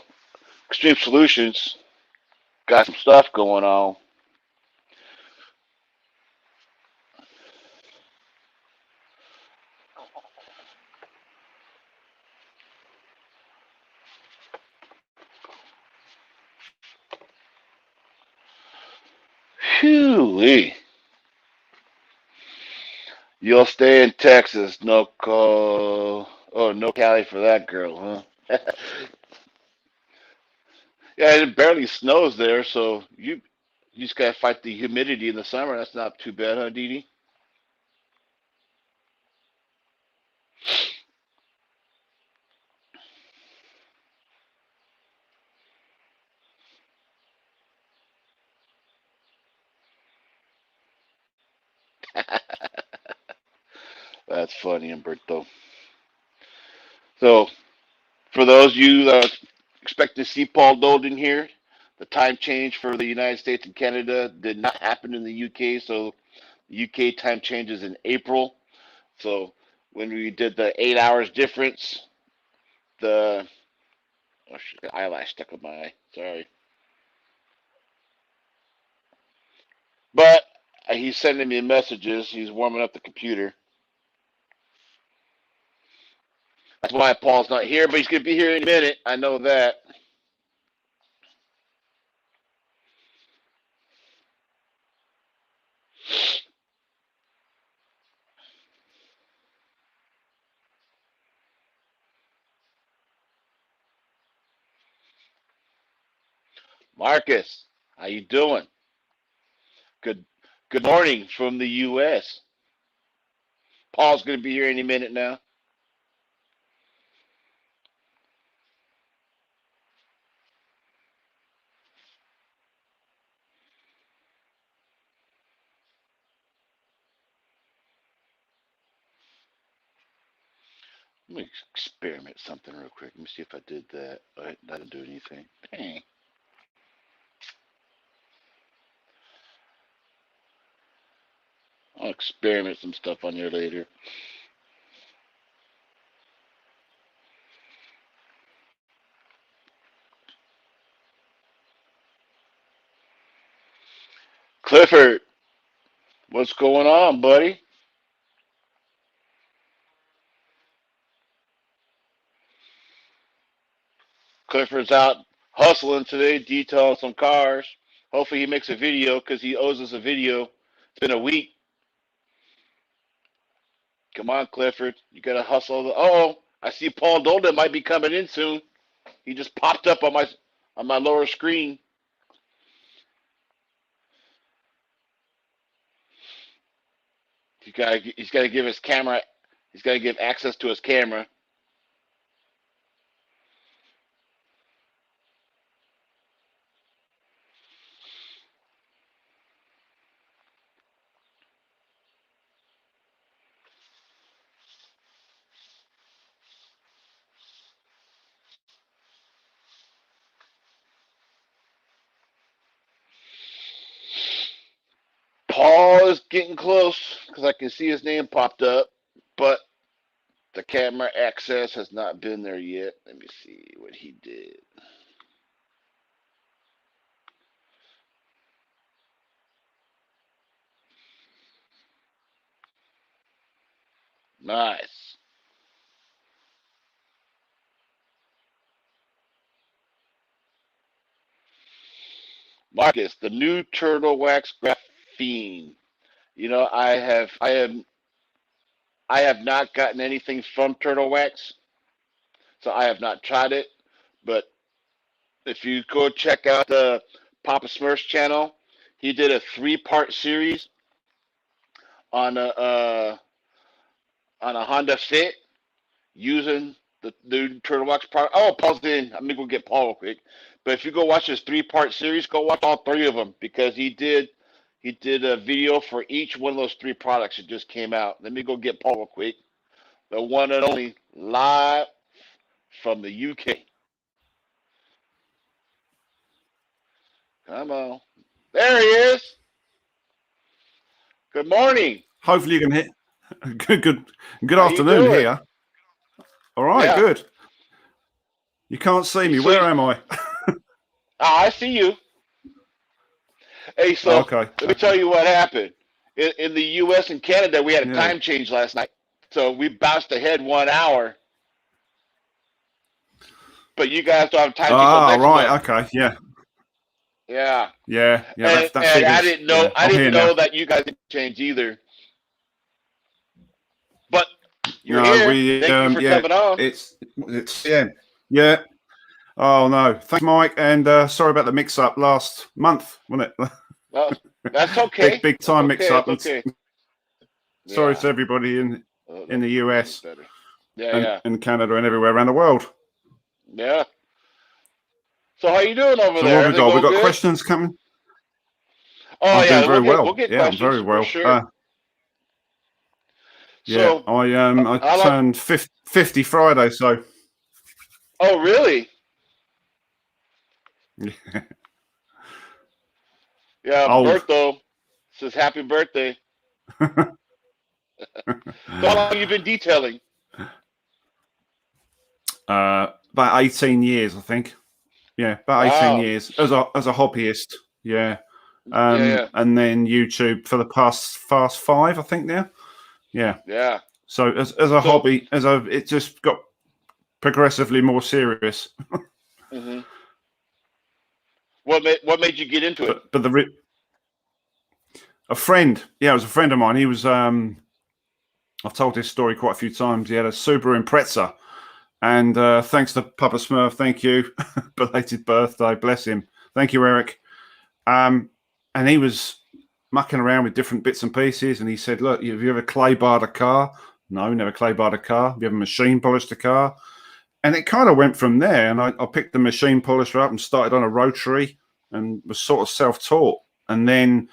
S1: Extreme Solutions got some stuff going on. Phew. You'll stay in Texas. No call. Oh, no Cali for that girl, huh? Yeah, it barely snows there, so you just gotta fight the humidity in the summer. That's not too bad, huh, Dee Dee? That's funny, Umberto. So, for those of you that expect to see Paul Dolden here, the time change for the United States and Canada did not happen in the UK, so the UK time changes in April. So, when we did the 8 hours difference, the oh shit, the eyelash stuck in my eye. Sorry, but he's sending me messages. He's warming up the computer. That's why Paul's not here, but he's gonna be here in a minute. I know that. Marcus, how you doing? Good. Good morning from the U.S. Paul's gonna be here any minute now. Let me experiment something real quick. Let me see if I did that. I didn't do anything. Dang. I'll experiment some stuff on there later. Clifford, what's going on, buddy? Clifford's out hustling today, detailing some cars. Hopefully he makes a video because he owes us a video. It's been a week. Come on, Clifford. You gotta hustle. Oh, I see Paul Dolden might be coming in soon. He just popped up on my lower screen. He's gotta give his camera. He's gotta give access to his camera. Paul is getting close because I can see his name popped up, but the camera access has not been there yet. Let me see what he did. Nice. Marcus, the new turtle wax graphene. You know, I am I have not gotten anything from Turtle Wax, so I have not tried it. But if you go check out the Papa Smurf's channel, he did a 3-part series on a Honda Fit using the new Turtle Wax product. Oh, Paul's in. I'm gonna go get Paul real quick. But if you go watch this 3-part series, go watch all 3 of them because he did a video for each one of those 3 products that just came out. Let me go get Paul real quick. The one and only live from the UK. Come on. There he is. Good morning.
S2: Hopefully you can hit. Good
S1: How you
S2: afternoon
S1: doing?
S2: here. All right,
S1: Yeah.
S2: good. You can't see me.
S1: So
S2: Where am I?
S1: I see you. Hey, so
S2: Okay.
S1: let me tell you what happened. In the U.S. and Canada, we had a
S2: Yeah.
S1: time change last night. So we bounced ahead 1 hour. But you guys don't have time to go next
S2: right.
S1: month.
S2: Okay. Yeah.
S1: Yeah.
S2: Yeah.
S1: And
S2: That figures.
S1: I didn't know
S2: Yeah,
S1: I
S2: I'm here
S1: didn't know
S2: now.
S1: that you guys didn't change either. But you're
S2: No,
S1: here. Thank you for
S2: yeah.
S1: coming on.
S2: It's yeah. Oh no, thanks, Mike, and sorry about the mix-up last month, wasn't it?
S1: Well, that's okay.
S2: big time
S1: That's
S2: mix-up.
S1: okay. That's okay.
S2: Sorry
S1: Yeah.
S2: to everybody in the US
S1: Better. Yeah.
S2: and Canada and everywhere around the world.
S1: Yeah. So how you doing over
S2: So
S1: there?
S2: what we got? We got
S1: Good?
S2: questions coming.
S1: Oh
S2: I'm
S1: yeah,
S2: doing very well.
S1: We'll get
S2: Yeah, I'm
S1: questions
S2: very well.
S1: for sure.
S2: Yeah,
S1: So
S2: I turned 50 Friday, so.
S1: Oh really? Yeah,
S2: Old.
S1: Bertho says happy birthday. So how long have you been detailing?
S2: About 18 years, I think. Yeah, about 18 years as a hobbyist. Yeah. And then YouTube for the past 5, I think now. Yeah.
S1: Yeah.
S2: So as a hobby, it just got progressively more serious.
S1: Mm-hmm. What made you get into it?
S2: But a friend, yeah, it was a friend of mine. He was I've told this story quite a few times. He had a Subaru Impreza, and thanks to Papa Smurf, thank you, belated birthday, bless him. Thank you, Eric. And he was mucking around with different bits and pieces, and he said, "Look, have you ever clay barred a car? No, never clay barred a car. Have you ever machine polished a car?" And it kind of went from there. And I picked the machine polisher up and started on a rotary, and was sort of self-taught. And then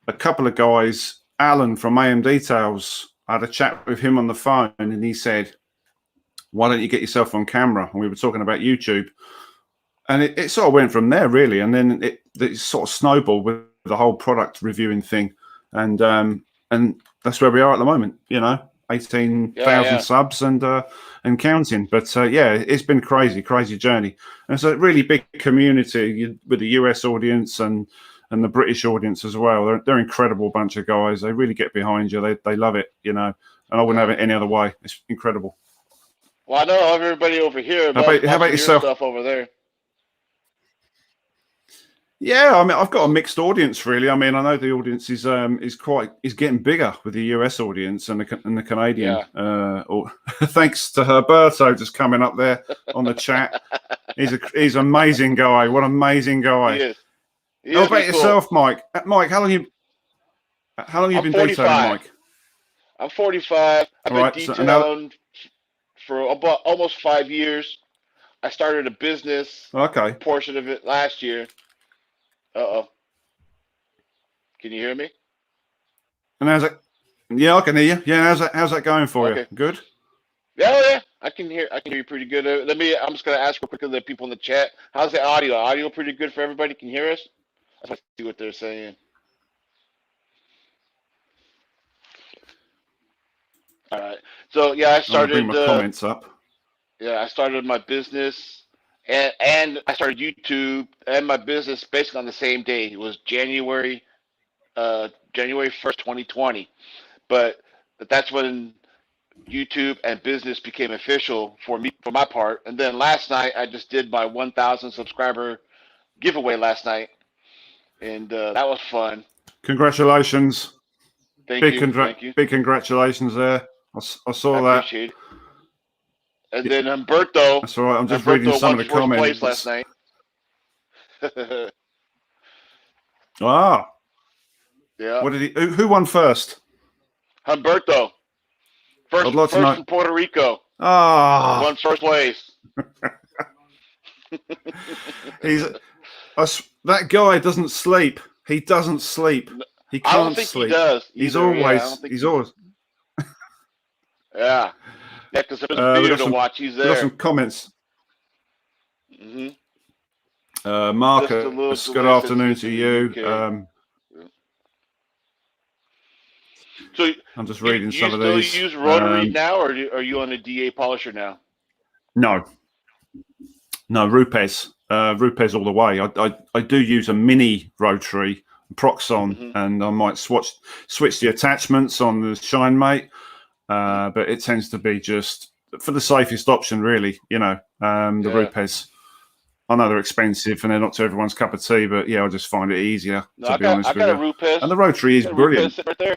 S2: a couple of guys, Alan from AM Details, I had a chat with him on the phone, and he said, "Why don't you get yourself on camera?" And we were talking about YouTube. And it sort of went from there, really. And then it sort of snowballed with the whole product reviewing thing. And that's where we are at the moment, 18,000 subs and counting. But yeah, it's been crazy journey. And it's a really big community with the US audience and the British audience as well. They're an incredible bunch of guys. They really get behind you. They love it, and I wouldn't have it any other way. It's incredible.
S1: Well, I know everybody over here.
S2: How about yourself?
S1: Your stuff over there.
S2: Yeah, I mean, I've got a mixed audience, really. I mean, I know the audience is getting bigger with the US audience and the Canadian.
S1: Yeah.
S2: Thanks to Herberto just coming up there on the chat. He's an amazing guy. What an amazing guy.
S1: He is.
S2: How about yourself, Mike? Mike, how long you been detailing, Mike?
S1: I'm 45. I've been detailing for about almost 5 years. I started a business.
S2: Okay.
S1: Portion of it last year. Uh-oh. Can you hear me?
S2: And how's it? Yeah, I can hear you. Yeah, how's that going for you? Good?
S1: Yeah. I can hear you pretty good. I'm just gonna ask real quick to the people in the chat. How's the audio? Audio pretty good for everybody? Can you hear us? Let's see what they're saying. All right. So yeah, I started
S2: bring my comments up.
S1: Yeah, I started my business and I started YouTube and my business basically on the same day. It was January 1st, 2020. But that's when YouTube and business became official for my part. And then last night I just did my 1,000 subscriber giveaway last night, and that was fun.
S2: Congratulations!
S1: Thank you.
S2: Big congratulations there. I
S1: I
S2: saw that.
S1: appreciate it. And then Humberto.
S2: That's all right. I'm just reading
S1: Humberto
S2: some
S1: won
S2: of the
S1: first place last
S2: comments.
S1: night.
S2: Ah,
S1: Yeah.
S2: what did he? Who won first?
S1: Humberto.
S2: I'd like to
S1: First
S2: know.
S1: from Puerto Rico.
S2: Ah,
S1: Won first place.
S2: he's that guy doesn't sleep. He doesn't sleep. He
S1: I don't
S2: can't
S1: think he
S2: sleep.
S1: does
S2: He's
S1: either. Yeah, I don't
S2: always.
S1: think
S2: He's
S1: he's.
S2: always.
S1: Yeah. Yeah, because if there's a
S2: We
S1: video
S2: got
S1: to watch, he's
S2: we got some
S1: there.
S2: comments.
S1: Hmm. Just a little
S2: Marcus, good
S1: delay since
S2: afternoon
S1: it's
S2: to
S1: in the
S2: you.
S1: UK. So
S2: I'm just
S1: you
S2: reading
S1: you
S2: some of
S1: still
S2: these.
S1: use rotary now, or are you on a DA polisher now?
S2: No, Rupes. Rupes all the way. I do use a mini rotary Proxon,
S1: Hmm.
S2: and I might switch the attachments on the Shine Mate, but it tends to be just for the safest option, really. The
S1: Yeah.
S2: Rupes. I know they're expensive and they're not to everyone's cup of tea, but yeah, I just find it easier,
S1: No,
S2: to be honest
S1: I
S2: with
S1: got a
S2: you.
S1: Rupes.
S2: And the rotary is
S1: Got a Rupes
S2: brilliant.
S1: sitting right there.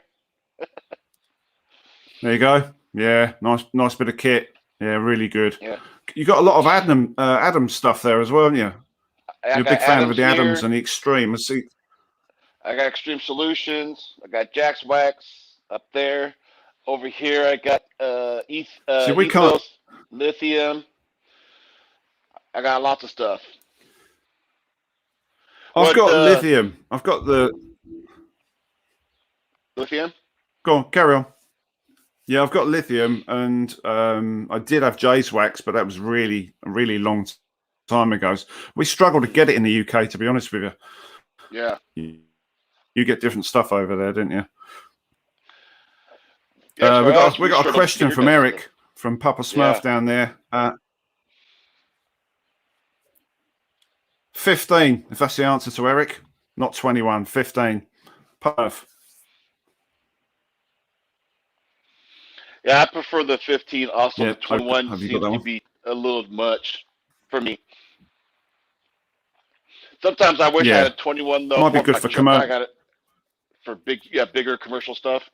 S2: There you go. Yeah, nice bit of kit. Yeah, really good.
S1: Yeah.
S2: You got a lot of Adams stuff there as well, haven't you?
S1: I
S2: You're a big
S1: got
S2: fan of
S1: Adams
S2: the Adams
S1: here.
S2: and the Extreme. I see.
S1: I got Extreme Solutions. I got Jack's Wax up there. Over here, I got
S2: See, we can't.
S1: Ethos, Lithium. I got lots of stuff.
S2: I've
S1: What
S2: got Lithium. I've got the.
S1: Lithium?
S2: Go on, carry on. Yeah, I've got Lithium, and I did have Jay's Wax, but that was really a really long time ago. We struggled to get it in the UK, to be honest with you.
S1: Yeah.
S2: You get different stuff over there, didn't you?
S1: Yeah,
S2: we got a question from Eric from Papa Smurf down there. 15, if that's the answer to Eric. Not 21, 15. Perf.
S1: Yeah, I prefer the 15. Also,
S2: Yeah,
S1: the 21
S2: have you got
S1: seems
S2: that
S1: to
S2: one?
S1: be a little much for me. Sometimes I wish I
S2: Yeah.
S1: had a 21 though.
S2: Might be
S1: For
S2: good
S1: my
S2: for
S1: truck. I got it for bigger commercial stuff.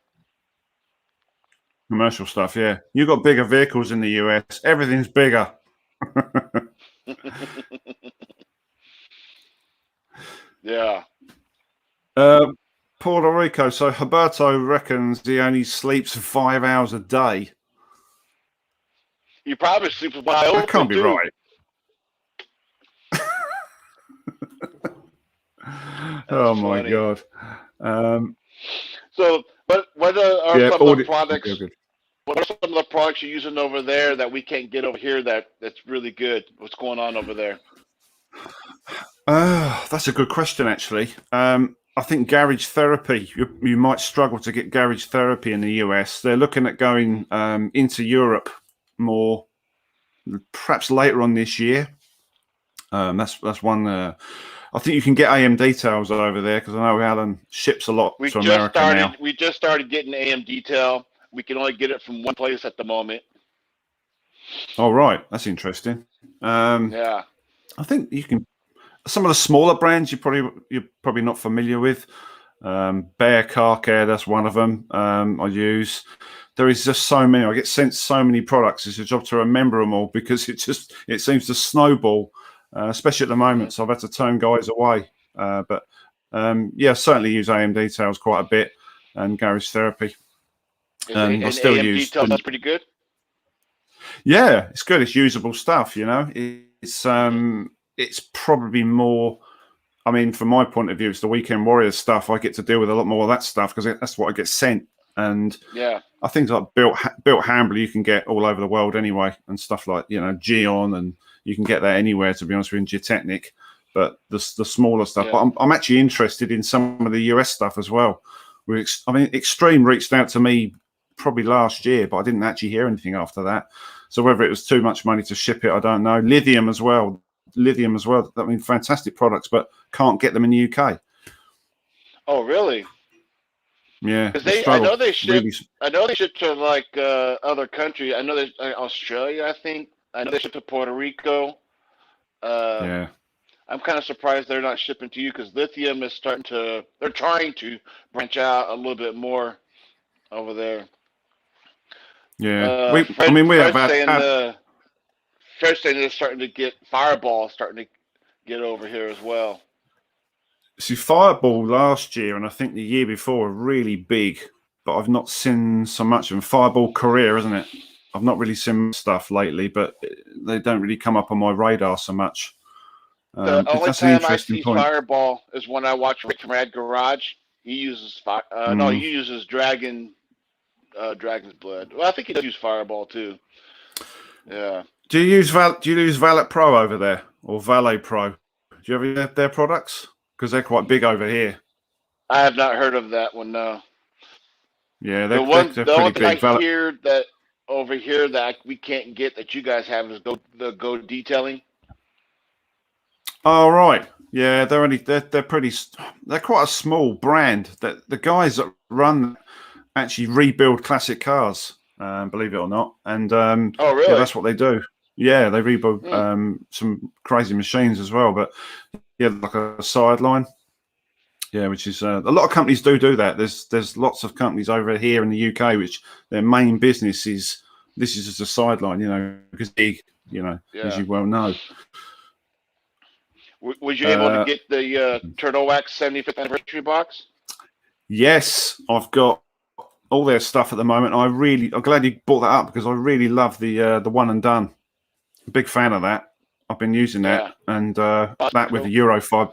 S2: commercial stuff, yeah. You got bigger vehicles in the US. Everything's bigger.
S1: Yeah.
S2: Puerto Rico. So Huberto reckons he only sleeps 5 hours a day.
S1: You probably sleep with my open
S2: That can't be
S1: too.
S2: right. Oh my
S1: funny.
S2: God.
S1: So, but what are
S2: Yeah,
S1: some of the products?
S2: good.
S1: What are some of the products you're using over there that we can't get over here? That's really good. What's going on over there?
S2: That's a good question, actually. I think garage therapy. You might struggle to get garage therapy in the US. They're looking at going into Europe more, perhaps later on this year. That's one. I think you can get AM details over there because I know Alan ships a lot to America now.
S1: We just started getting AM detail. We can only get it from one place at the moment.
S2: Oh, right. That's interesting.
S1: Yeah.
S2: I think you can. Some of the smaller brands you're probably not familiar with. Bear Car Care, that's one of them I use. There is just so many. I get sent so many products. It's a job to remember them all because it seems to snowball, especially at the moment. So I've had to turn guys away. But yeah, certainly use AM details quite a bit and garage therapy.
S1: And
S2: I still
S1: AM
S2: use.
S1: details. That's pretty good.
S2: Yeah, it's good. It's usable stuff. It's probably more. I mean, from my point of view, it's the Weekend Warriors stuff. I get to deal with a lot more of that stuff because that's what I get sent. And
S1: yeah,
S2: I think like built Hambly you can get all over the world anyway, and stuff like Geon, and you can get that anywhere. To be honest with you, in Geotechnic, but the smaller stuff.
S1: Yeah.
S2: But I'm actually interested in some of the US stuff as well. Extreme reached out to me probably last year, but I didn't actually hear anything after that. So whether it was too much money to ship it, I don't know. Lithium as well. I mean, fantastic products, but can't get them in the UK.
S1: Oh, really?
S2: Yeah,
S1: because I know they ship to like other countries. I know there's Australia. I think I know they ship to Puerto Rico.
S2: Yeah,
S1: I'm kind of surprised they're not shipping to you because Lithium is they're trying to branch out a little bit more over there.
S2: Yeah, I
S1: Fred
S2: mean, we have
S1: Fred's
S2: had,
S1: saying they're starting to get Fireball starting to get over here as well.
S2: see, Fireball last year and I think the year before were really big, but I've not seen so much of them. Fireball Korea, isn't it? I've not really seen stuff lately, but they don't really come up on my radar so much.
S1: The only
S2: That's an
S1: time I
S2: interesting
S1: see
S2: point.
S1: Fireball is when I watch Rick from Rad Garage. He uses no, he uses Dragon's Blood. Well, I think he does use Fireball too. Yeah.
S2: Do you use Valet Pro over there or Valet Pro? Do you ever use their products? Because they're quite big over here.
S1: I have not heard of that one. No.
S2: Yeah, they're
S1: The
S2: pretty
S1: only thing I
S2: big. Valet.
S1: hear that over here that we can't get that you guys have is Go Detailing.
S2: Oh right, yeah, they're quite a small brand. That the guys that run actually rebuild classic cars, believe it or not, and
S1: Oh,
S2: yeah,
S1: really?
S2: that's what they do. Yeah, they rebuild
S1: Hmm.
S2: some crazy machines as well. But yeah, like a sideline. Yeah, which is a lot of companies do that. There's lots of companies over here in the UK which their main business is this is just a sideline, because big, as
S1: Yeah.
S2: you well know.
S1: Was you able to
S2: Uh,
S1: get the Turtle Wax 75th anniversary box?
S2: yes, I've got all their stuff at the moment. I'm glad you brought that up because I really love the one and done. Big fan of that. I've been using
S1: Yeah.
S2: that and
S1: That's
S2: that with
S1: cool.
S2: the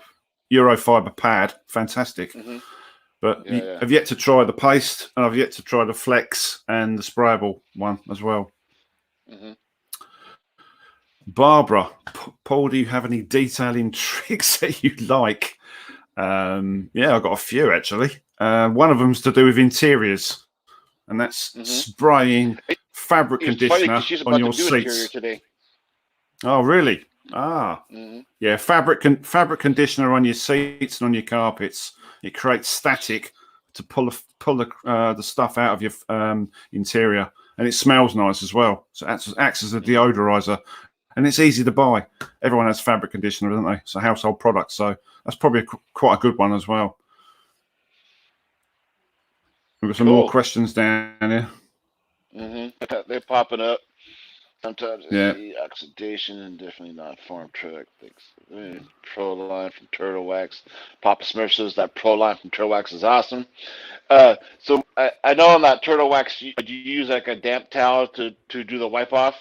S2: Eurofiber pad, fantastic.
S1: Hmm.
S2: But
S1: Yeah.
S2: I've yet to try the paste, and I've yet to try the flex and the sprayable one as well.
S1: Hmm.
S2: Barbara, Paul, do you have any detailing tricks that you like? Yeah, I've got a few actually. One of them's to do with interiors, and that's
S1: Hmm.
S2: spraying fabric
S1: It's funny
S2: conditioner
S1: because she's
S2: on
S1: about to
S2: your
S1: do interior
S2: seats.
S1: today.
S2: Oh, really? Ah,
S1: Hmm.
S2: yeah. Fabric conditioner on your seats and on your carpets. It creates static to pull the stuff out of your interior, and it smells nice as well. So it acts as a
S1: Hmm.
S2: deodorizer, and it's easy to buy. Everyone has fabric conditioner, don't they? It's a household product, so that's probably quite a good one as well. We've got some more
S1: Cool.
S2: questions down here.
S1: Hmm. They're popping up. Sometimes I
S2: Yeah.
S1: see oxidation and definitely not farm truck. Pro line from Turtle Wax. Papa Smurf says that Pro line from Turtle Wax is awesome. So I know on that Turtle Wax, you use like a damp towel to do the wipe off.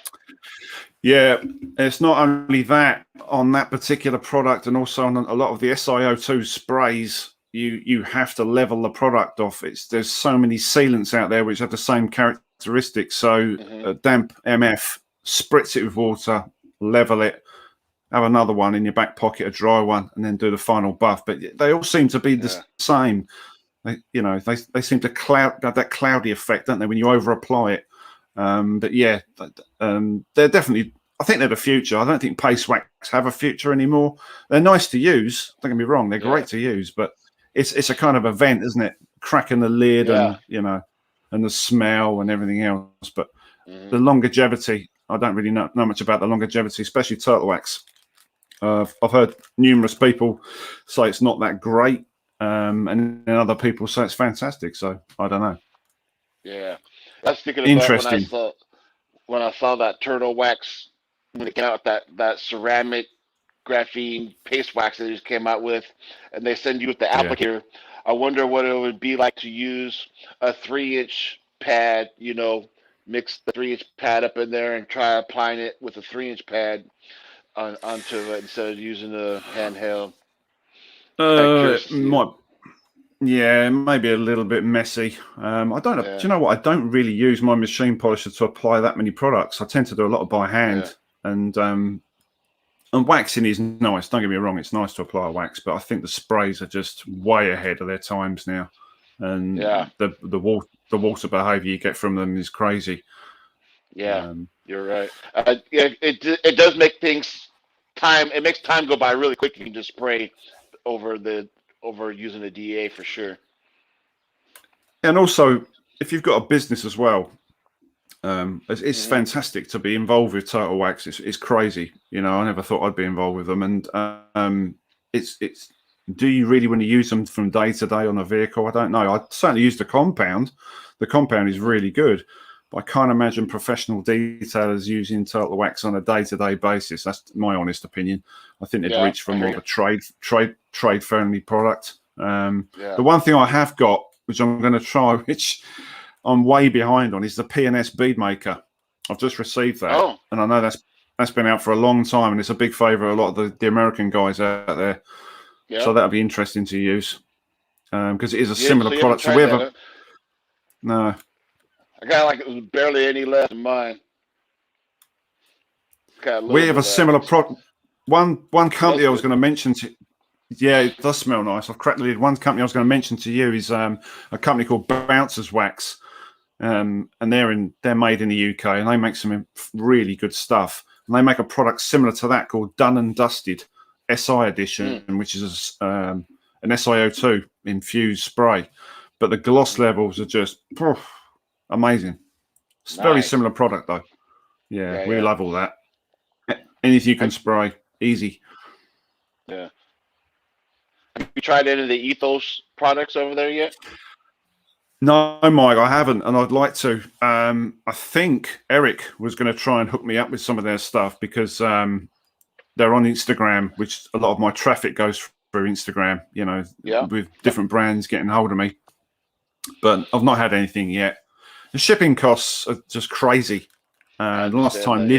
S2: Yeah, it's not only that on that particular product, and also on a lot of the SiO2 sprays. You have to level the product off. There's so many sealants out there which have the same characteristics. So
S1: Hmm.
S2: damp MF, spritz it with water, level it, have another one in your back pocket, a dry one, and then do the final buff. But they all seem to be the
S1: Yeah.
S2: same. They seem to have that cloudy effect, don't they, when you over apply it? But yeah, they're definitely. I think they're the future. I don't think paste wax have a future anymore. They're nice to use. Don't get me wrong; they're
S1: Yeah.
S2: great to use. But it's a kind of event, isn't it? Cracking the lid
S1: Yeah.
S2: and and the smell and everything else. But
S1: Hmm.
S2: the longevity, I don't really know much about the longevity, especially turtle wax. I've heard numerous people say it's not that great, and other people say it's fantastic. So I don't know.
S1: Yeah. I was thinking about
S2: Interesting.
S1: when I saw that Turtle Wax when it came out that ceramic graphene paste wax that they just came out with, and they send you with the
S2: Yeah.
S1: applicator. I wonder what it would be like to use a 3-inch pad, mix the 3-inch pad up in there and try applying it with a 3-inch pad onto it instead of using a handheld. Kind of curious to see.
S2: Might Yeah, maybe a little bit messy. I don't know. Do
S1: Yeah,
S2: you know what? I don't really use my machine polisher to apply that many products. I tend to do a lot by
S1: yeah,
S2: hand, and waxing is nice. Don't get me wrong; it's nice to apply wax, but I think the sprays are just way ahead of their times now,
S1: yeah,
S2: and the water behaviour you get from them is crazy.
S1: yeah.
S2: Um,
S1: You're right. Yeah, it does make things time. It makes time go by really quick. You can just spray over the over using a DA for sure.
S2: and also, if you've got a business as well, it's
S1: Hmm.
S2: fantastic to be involved with Turtle Wax. It's crazy. I never thought I'd be involved with them, and it's. Do you really want to use them from day to day on a vehicle? I don't know. I certainly use the compound. The compound is
S1: Hmm.
S2: really good, But I can't imagine professional detailers using turtle wax on a day-to-day basis. That's my honest opinion. I think they'd reach for more of a trade-friendly product. The one thing I have got, which I'm going to try, which I'm way behind on, is the P&S bead maker. I've just received that, and I know that's been out for a long time, and it's a big favourite of a lot of the American guys out there. Yeah. So that'll be interesting to use because it is a similar product. So we have no.
S1: I got like barely any left in mine.
S2: We have a similar product. One company I was going to mention to. Yeah, it does smell nice. I've cracked the lid. One company I was going to mention to you is a company called Bouncers Wax, and they're made in the UK, and they make some really good stuff. And they make a product similar to that called Done and Dusted SI Edition, which is an SiO2 infused spray, but the gloss levels are just amazing. It's a very similar product though. Yeah, we love all that. Anything you can spray, easy.
S1: Yeah. Have you tried any of the Ethos products over there yet?
S2: No, Mike, I haven't, and I'd like to. I think Eric was going to try and hook me up with some of their stuff because they're on Instagram, which a lot of my traffic goes through Instagram, you know, with different brands getting hold of me. But I've not had anything yet. The shipping costs are just crazy. The last time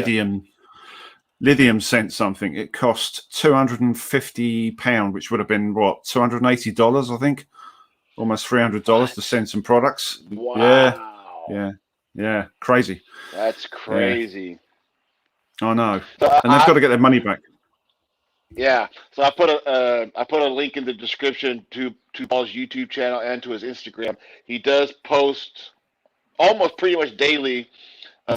S2: Lithium sent something, it cost £250, which would have been what, $280, I think, almost $300 to send some products.
S1: Wow.
S2: Yeah, crazy.
S1: That's crazy.
S2: Yeah. I know, and they've got to get their money back.
S1: Yeah, so I put a link in the description to Paul's YouTube channel and to his Instagram. He does post almost pretty much daily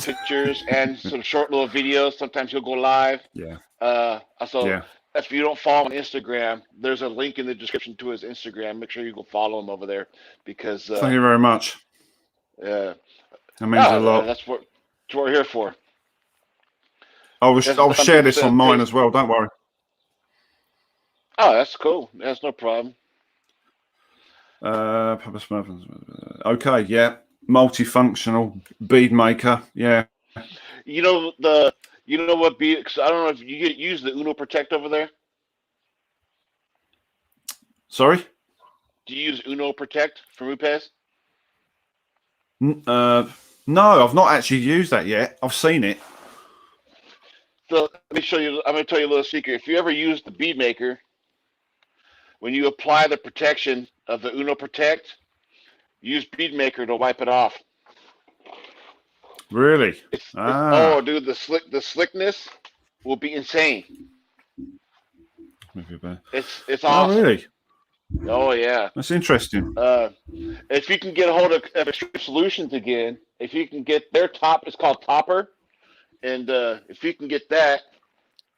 S1: pictures and some short little videos. Sometimes he'll go live. If you don't follow him on Instagram, there's a link in the description to his Instagram. Make sure you go follow him over there because
S2: thank you very much.
S1: Yeah,
S2: that means a lot.
S1: That's what we're here for.
S2: I'll share this on mine as well. Don't worry.
S1: Oh, that's cool. That's no problem.
S2: Okay, yeah. Multifunctional bead maker, yeah.
S1: You know what bead? I don't know if you use the Uno Protect over there.
S2: Sorry.
S1: Do you use Uno Protect from Upes?
S2: No, I've not actually used that yet. I've seen it.
S1: So let me show you. I'm going to tell you a little secret. If you ever use the bead maker, when you apply the protection of the Uno Protect, use bead maker to wipe it off.
S2: Really?
S1: Oh, dude, the slickness will be insane. It's awesome.
S2: Oh, really?
S1: Oh, yeah.
S2: That's interesting.
S1: If you can get a hold of Extreme Solutions again, if you can get their top, it's called Topper, and if you can get that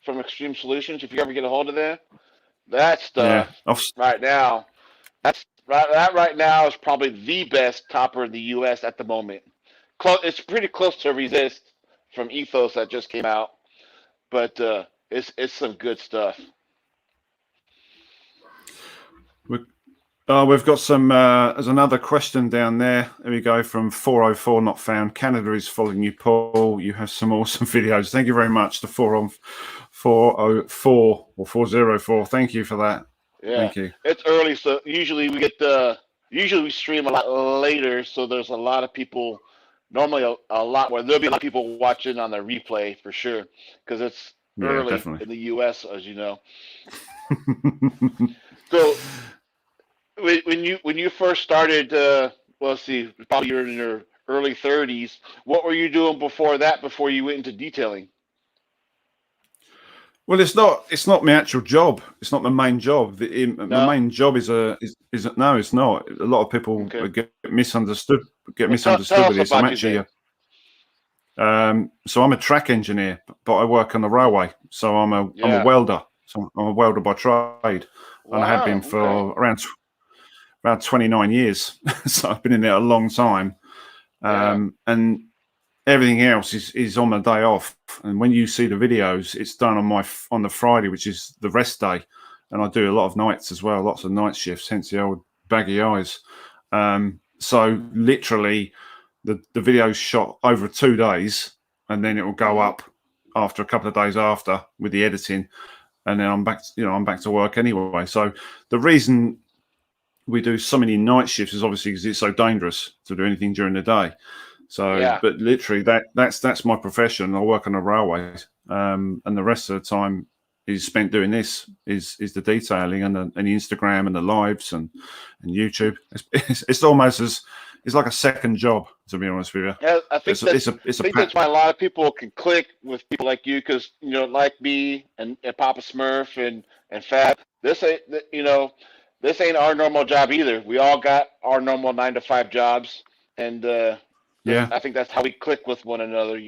S1: from Extreme Solutions, if you ever get a hold of that, that stuff right now, right now is probably the best topper in the U.S. at the moment. It's pretty close to Resist from Ethos that just came out, but it's some good stuff.
S2: We've got some. There's another question down there. There we go from 404 not found. Canada is following you, Paul. You have some awesome videos. Thank you very much. The 404 or 404. Thank you for that.
S1: Yeah,
S2: thank you.
S1: It's early, so usually we stream a lot later, so there's a lot of people. Normally a lot more. There'll be a lot of people watching on the replay for sure because it's early in the U.S. as you know. So when you first started, probably you're in your early 30s. What were you doing before that? Before you went into detailing?
S2: Well, it's not my actual job. It's not my main job. My main job is no, it's not. A lot of people get misunderstood. With this. I'm actually so I'm a track engineer, but I work on the railway. So I'm a welder. So I'm a welder by trade, and I have been for around 29 years. So I've been in there a long time, and everything else is on the day off. And when you see the videos, it's done on the Friday, which is the rest day, and I do a lot of nights as well, lots of night shifts. Hence the old baggy eyes. So literally, the video's shot over 2 days, and then it will go up after a couple of days after with the editing, and then I'm back. I'm back to work anyway. So the reason we do so many night shifts is obviously because it's so dangerous to do anything during the day. So, but literally that's my profession. I work on a railway, and the rest of the time is spent doing this. Is the detailing and the Instagram and the lives and YouTube. It's almost it's like a second job, to be honest with you.
S1: Yeah, I think that's why a lot of people can click with people like you, because like me and Papa Smurf and Fab. This ain't this ain't our normal job either. We all got our normal 9-to-5 jobs, and I think that's how we click with one another.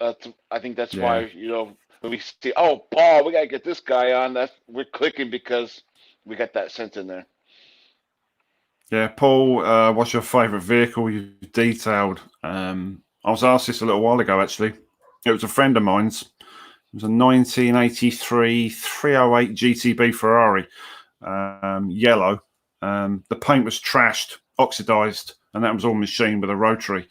S1: I think that's why when we see, oh, Paul, we gotta get this guy on. We're clicking because we got that sense in there.
S2: Yeah, Paul, what's your favourite vehicle you've detailed? I was asked this a little while ago, actually. It was a friend of mine's. It was a 1983 308 GTB Ferrari, yellow. The paint was trashed, oxidised, and that was all machined with a rotary.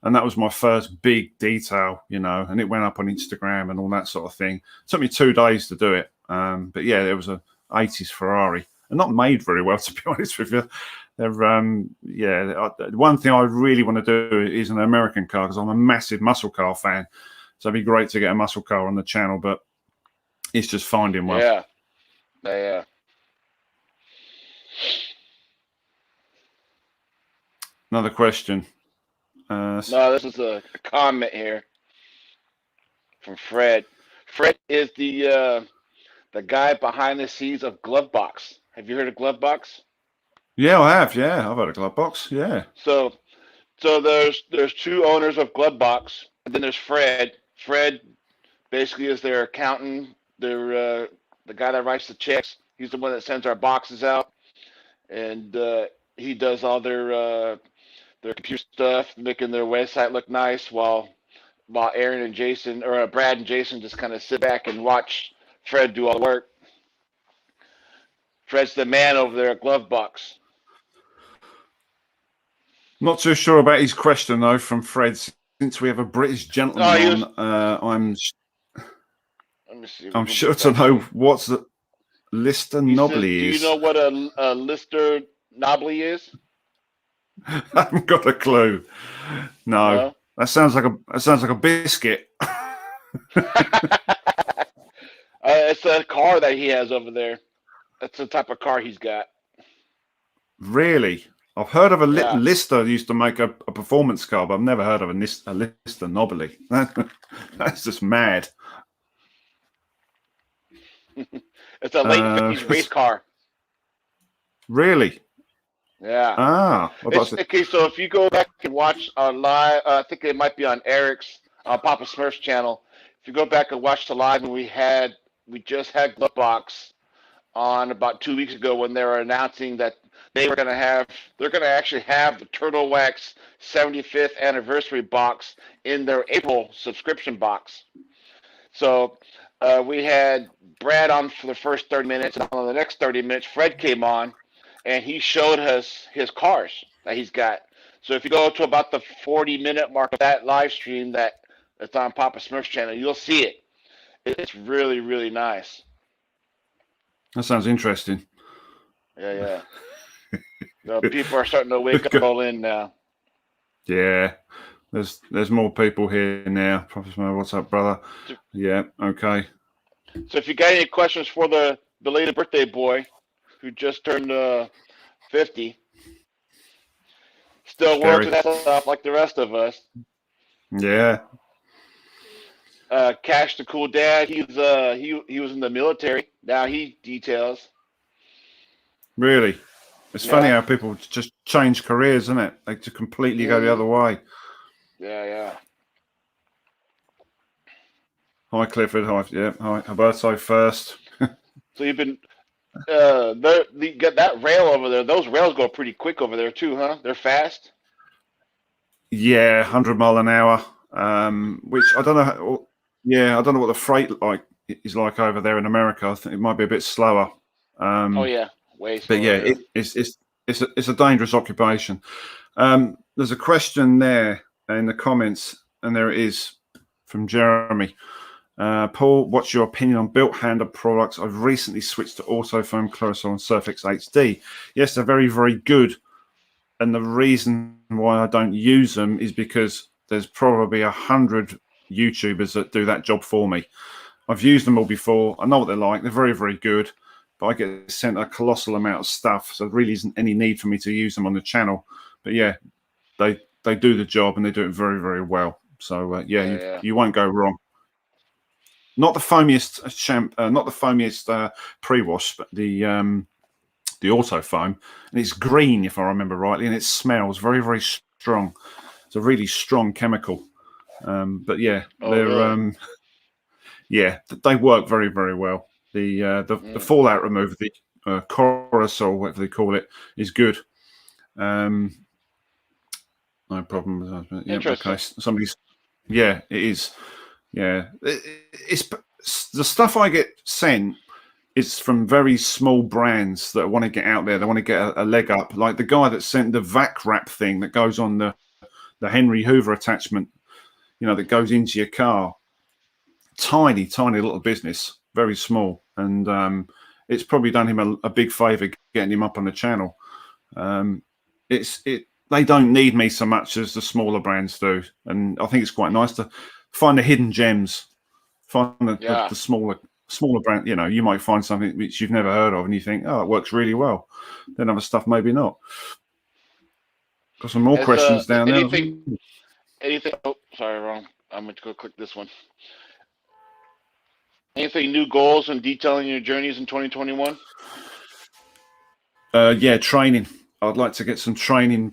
S2: And that was my first big detail, and it went up on Instagram and all that sort of thing. It took me 2 days to do it. But yeah, it was a 80s Ferrari, and not made very well, to be honest with you. They're, one thing I really want to do is an American car, because I'm a massive muscle car fan. So it'd be great to get a muscle car on the channel, but it's just finding one.
S1: Yeah.
S2: Another question.
S1: No, this is a comment here from Fred. Fred is the guy behind the scenes of Glovebox. Have you heard of Glovebox?
S2: Yeah, I have. Yeah, I've heard of Glovebox. Yeah.
S1: So there's two owners of Glovebox, and then there's Fred. Fred basically is their accountant. They're the guy that writes the checks. He's the one that sends our boxes out, and he does all their computer stuff, making their website look nice, while Aaron and Jason, or Brad and Jason, just kind of sit back and watch Fred do all the work. Fred's the man over there at Glovebox.
S2: Not too sure about his question though from Fred. Since we have a British gentleman on, I'm sure to know what's the Lister Nobly is.
S1: Do you know what a Lister Nobly is?
S2: I haven't got a clue. No. That sounds like a biscuit.
S1: It's a car that he has over there. That's the type of car he's got.
S2: Really? I've heard of a Lister used to make a performance car, but I've never heard of a Lister Nobly. That's just mad.
S1: It's a late 50s race car.
S2: Really?
S1: Yeah. Okay, so if you go back and watch our live, I think it might be on Eric's Papa Smurf's channel. If you go back and watch the live, and we just had Glovebox on about 2 weeks ago, when they were announcing that they're going to actually have the Turtle Wax 75th anniversary box in their April subscription box. So we had Brad on for the first 30 minutes, and on the next 30 minutes, Fred came on, and he showed us his cars that he's got. So if you go to about the 40-minute mark of that live stream that's on Papa Smurf's channel, you'll see it. It's really, really nice.
S2: That sounds interesting.
S1: Yeah. People are starting to wake up all in now.
S2: Yeah. There's more people here now. Papa Smurf, what's up, brother? Yeah, okay.
S1: So if you got any questions for the belated birthday boy who just turned 50, still working that stuff like the rest of us.
S2: Yeah.
S1: Cash the Cool Dad, he was in the military. Now he details.
S2: Really? It's funny how people just change careers, isn't it? They just completely go the other way.
S1: Yeah.
S2: Hi, Clifford. Hi. Yeah. Hi. Alberto first.
S1: So you've been you got that rail over there. Those rails go pretty quick over there too, huh? They're fast.
S2: Yeah, 100 mile an hour. Which I don't know. I don't know what the freight is like over there in America. I think it might be a bit slower.
S1: Way slower.
S2: But yeah, it's a dangerous occupation. There's a question there in the comments, and there it is from Jeremy. Paul, what's your opinion on built hander products? I've recently switched to Autofoam, Chlorosol, and Surfex HD. Yes, they're very, very good. And the reason why I don't use them is because there's probably 100 YouTubers that do that job for me. I've used them all before. I know what they're like. They're very, very good. But I get sent a colossal amount of stuff, so there really isn't any need for me to use them on the channel. But yeah, they do the job, and they do it very, very well. So you won't go wrong. Not the foamiest not the foamiest pre-wash, but the Autofoam, and it's green if I remember rightly, and it smells very, very strong. It's a really strong chemical. But yeah, they're they work very, very well. The fallout remover, the Corosol, whatever they call it, is good. No problem. Yeah, okay. Somebody's. Yeah, it is. Yeah, it's the stuff I get sent. It's from very small brands that want to get out there. They want to get a leg up. Like the guy that sent the vac wrap thing that goes on the Henry Hoover attachment, that goes into your car. Tiny, tiny little business, very small, and it's probably done him a big favour getting him up on the channel. They don't need me so much as the smaller brands do, and I think it's quite nice to find the hidden gems, find the smaller brand. You might find something which you've never heard of, and you think, "Oh, it works really well." Then other stuff, maybe not. Got some more questions down there.
S1: Anything? Oh, sorry, wrong. I'm going to go click this one. Anything new goals and detailing your journeys in 2021?
S2: Yeah, training. I'd like to get some training,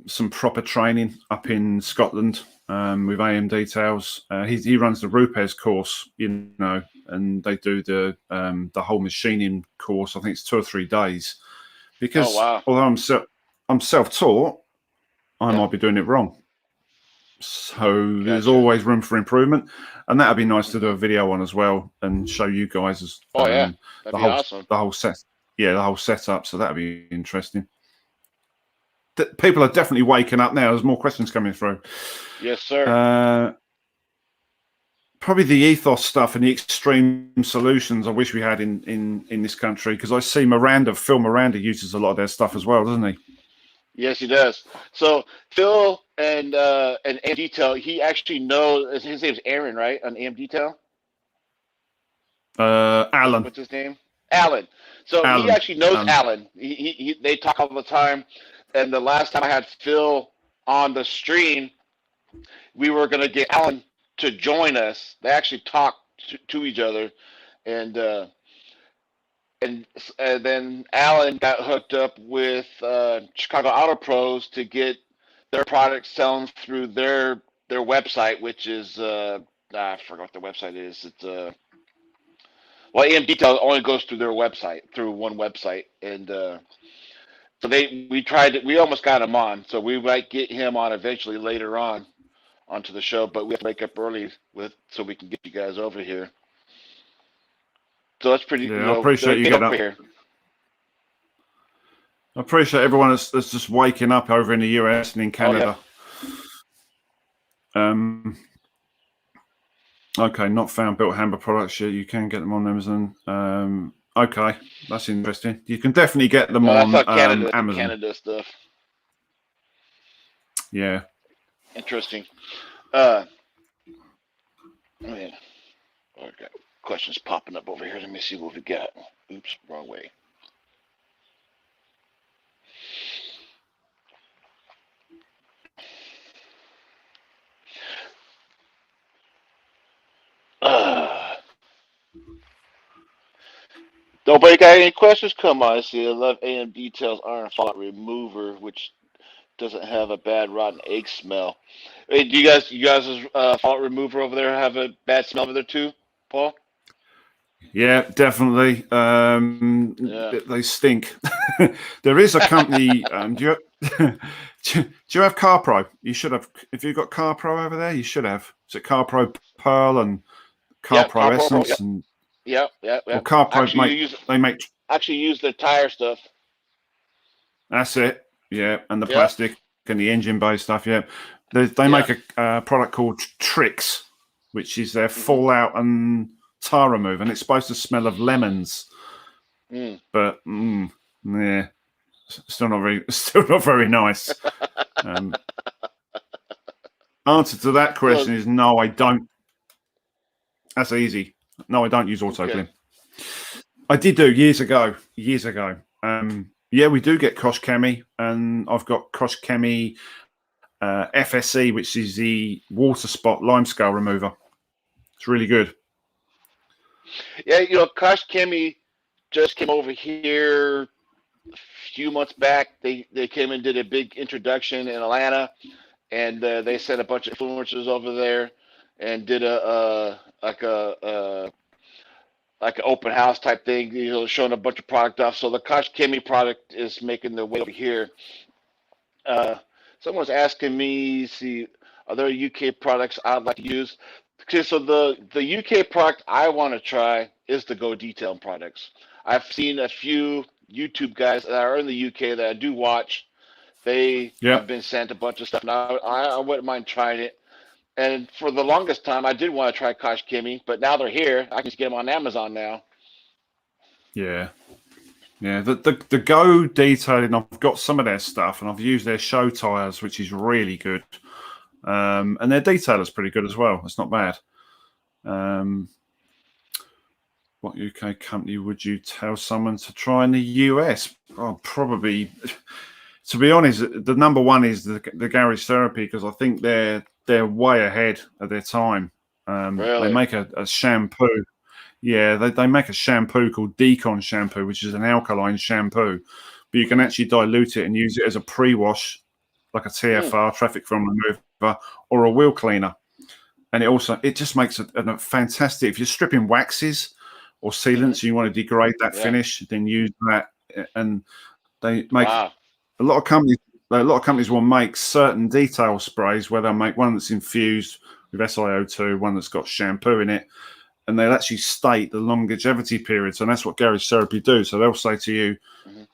S2: some proper training up in Scotland with AM Details. He runs the Rupes course, and they do the whole machining course. I think it's 2 or 3 days. Because although I'm self-taught, I might be doing it wrong. So there's always room for improvement, and that'd be nice to do a video on as well and show you guys as
S1: that'd be awesome.
S2: The whole set. Yeah, the whole setup. So that'd be interesting. People are definitely waking up now. There's more questions coming through.
S1: Yes, sir.
S2: Probably the ethos stuff and the extreme solutions I wish we had in this country, because I see Phil Miranda uses a lot of their stuff as well, doesn't he?
S1: Yes, he does. So Phil and AM Detail, he actually knows. His name's Aaron, right? On AM Detail.
S2: Alan.
S1: What's his name? Alan. So Alan. He actually knows Alan. They talk all the time. And the last time I had Phil on the stream, we were going to get Alan to join us. They actually talked to each other, and then Alan got hooked up with Chicago Auto Pros to get their products selling through their website, which is I forgot what the website is. It's AM Detail only goes through their website, through one website, and so we almost got him on. So we might get him on eventually later on onto the show, but we have to wake up early so we can get you guys over here. So that's pretty.
S2: Yeah, I appreciate you getting up here. I appreciate everyone that's just waking up over in the US and in Canada. Okay, not found built hamper products yet. You can get them on Amazon. Okay, that's interesting. You can definitely get them on Amazon.
S1: Canada stuff.
S2: Yeah.
S1: Interesting. Man, okay. Questions popping up over here. Let me see what we got. Oops, wrong way. Nobody got any questions? Come on, I see. I love AM Details iron fault remover, which doesn't have a bad rotten egg smell. Hey, do you guys' fault remover over there have a bad smell over there too, Paul?
S2: Yeah, definitely. They stink. There is a company. Do you have CarPro? You should have. If you've got CarPro over there, you should have. Is it CarPro Pearl and CarPro Essence? And
S1: yeah.
S2: Well, CarPro they make
S1: actually use their tire stuff.
S2: That's it. Yeah, and the plastic. and the engine-based stuff. Yeah, they make a product called Trix, which is their fallout and tar remove, and it's supposed to smell of lemons. But yeah, still not very nice. Answer to that question is no, I don't. That's easy. No, I don't use autoclean. I did do years ago. Yeah, we do get Kosh Chemi, and I've got Kosh Chemi FSE, which is the water spot limescale remover. It's really good.
S1: Yeah, Kosh Chemi just came over here a few months back. They came and did a big introduction in Atlanta, and they sent a bunch of influencers over there and did like an open house type thing, showing a bunch of product off. So the Kosh Chemi product is making their way over here. Someone's asking me, are there UK products I'd like to use? Okay, so the UK product I want to try is the Go Detail products. I've seen a few YouTube guys that are in the UK that I do watch. They have been sent a bunch of stuff. Now I wouldn't mind trying it. And for the longest time, I did want to try Kosh Chemi, but now they're here. I can just get them on Amazon now.
S2: Yeah. The Go Detailing, I've got some of their stuff, and I've used their show tires, which is really good. And their detailer's pretty good as well. It's not bad. What UK company would you tell someone to try in the US? Oh, probably. To be honest, the number one is the Garage Therapy, because I think they're way ahead of their time.
S1: Really?
S2: They make a shampoo. Yeah, they make a shampoo called Decon shampoo, which is an alkaline shampoo, but you can actually dilute it and use it as a pre-wash, like a TFR, traffic film remover, or a wheel cleaner. And it just makes a fantastic. If you're stripping waxes or sealants, and you want to degrade that finish, then use that. And they make a lot of companies will make certain detail sprays where they'll make one that's infused with SiO2, one that's got shampoo in it, and they'll actually state the longevity periods, and that's what Garage Therapy do. So they'll say to you,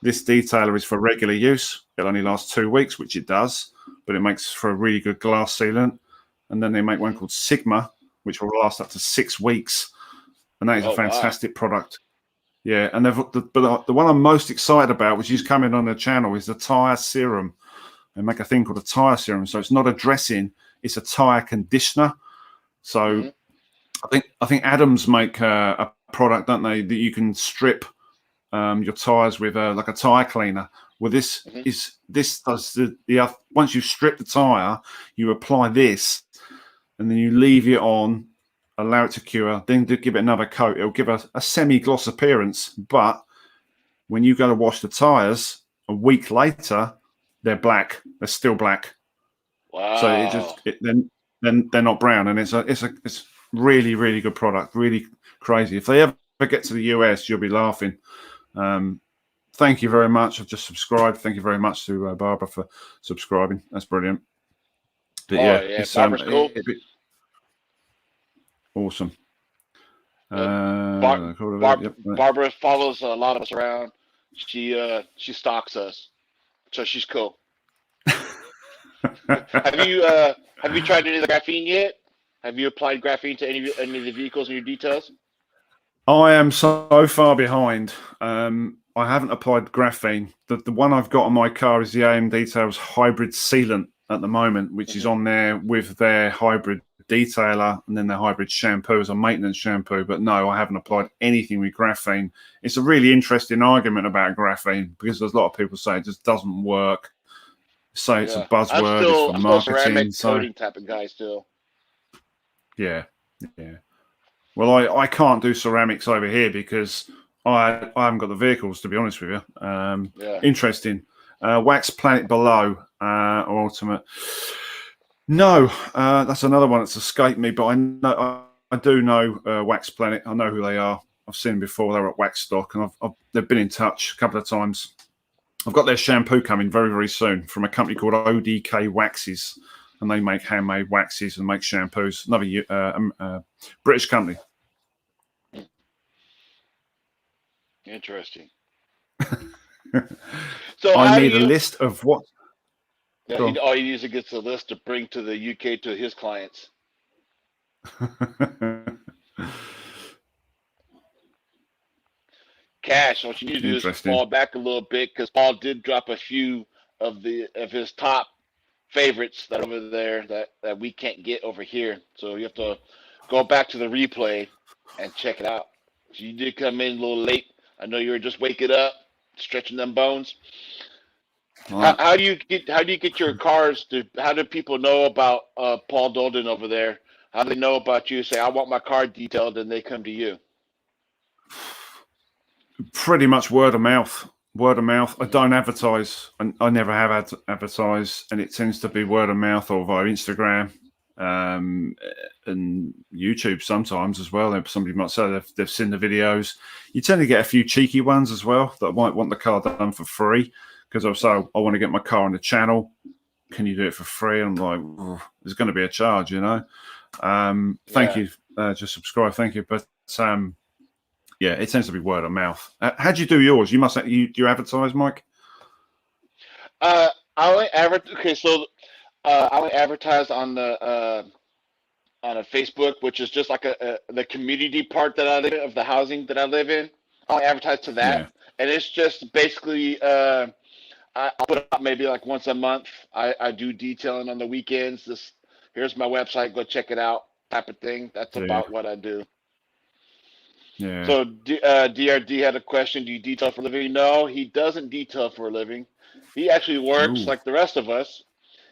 S2: this detailer is for regular use. It'll only last 2 weeks, which it does, but it makes for a really good glass sealant. And then they make one called Sigma, which will last up to 6 weeks, and that is a fantastic product. Yeah, and but the one I'm most excited about, which is coming on the channel, is the tire serum. They make a thing called a tire serum, so it's not a dressing; it's a tire conditioner. So I think Adams make a product, don't they, that you can strip your tires with like a tire cleaner. Well, this does the once you strip the tire, you apply this, and then you leave it on, allow it to cure, then give it another coat. It'll give a semi-gloss appearance, but when you go to wash the tires a week later, they're black. They're still black.
S1: Wow!
S2: So then they're not brown, and it's really, really good product. Really crazy. If they ever get to the US, you'll be laughing. Thank you very much. I've just subscribed. Thank you very much to Barbara for subscribing. That's brilliant. But it's
S1: Barbara's cool.
S2: Awesome.
S1: Barbara follows a lot of us around. She stalks us, so she's cool. Have you tried any of the graphene yet? Have you applied graphene to any of the vehicles in your details?
S2: I am so far behind. I haven't applied graphene. The one I've got on my car is the AM Details hybrid sealant at the moment, which is on there with their hybrid detailer and then their hybrid shampoo as a maintenance shampoo. But no, I haven't applied anything with graphene. It's a really interesting argument about graphene because there's a lot of people say it just doesn't work. Say it's a buzzword, it's for marketing.
S1: Coating type of guy still.
S2: Yeah. Well, I can't do ceramics over here because I haven't got the vehicles, to be honest with you. Interesting. Wax Planet Below or Ultimate. No, that's another one that's escaped me, but I do know Wax Planet. I know who they are. I've seen them before. They were at Wax Stock, and they've been in touch a couple of times. I've got their shampoo coming very, very soon from a company called ODK Waxes, and they make handmade waxes and make shampoos. Another British company.
S1: Interesting. So
S2: I need a list of what.
S1: Yeah,
S2: Go
S1: all he needs to get a list to bring to the UK to his clients.
S2: on.
S1: Cash, what you need to do is
S2: Interesting.
S1: fall back a little bit because Paul did drop a few of his top favorites that are over there that we can't get over here. So you have to go back to the replay and check it out. So you did come in a little late. I know you were just waking up, stretching them bones.
S2: Right.
S1: How do you get your cars to? How do people know about Paul Dolden over there? How do they know about you? Say I want my car detailed, and they come to you.
S2: Pretty much word of mouth. Word of mouth. I
S1: Mm-hmm.
S2: don't advertise. I never have advertised, and it tends to be word of mouth or via Instagram um, and YouTube sometimes as well. Somebody might say they've seen the videos. You tend to get a few cheeky ones as well that might want the car done for free because I say I want to get my car on the channel. Can you do it for free? And I'm like, there's going to be a charge, you know. Thank
S1: Yeah.
S2: you. Just subscribe. Thank you. But yeah, it tends to be word of mouth. How do you do yours? You must do you advertise, Mike?
S1: I only Okay, so I only advertise on a Facebook, which is just like the community part that I live in, of the housing that I live in. I'll advertise to that,
S2: Yeah.
S1: and it's just basically I'll put it up maybe like once a month. I do detailing on the weekends. Here's my website. Go check it out. Type of thing. That's
S2: Yeah.
S1: about what I do.
S2: Yeah.
S1: So DRD had a question. Do you detail for a living? No, he doesn't detail for a living. He actually works
S2: Ooh.
S1: like the rest of us.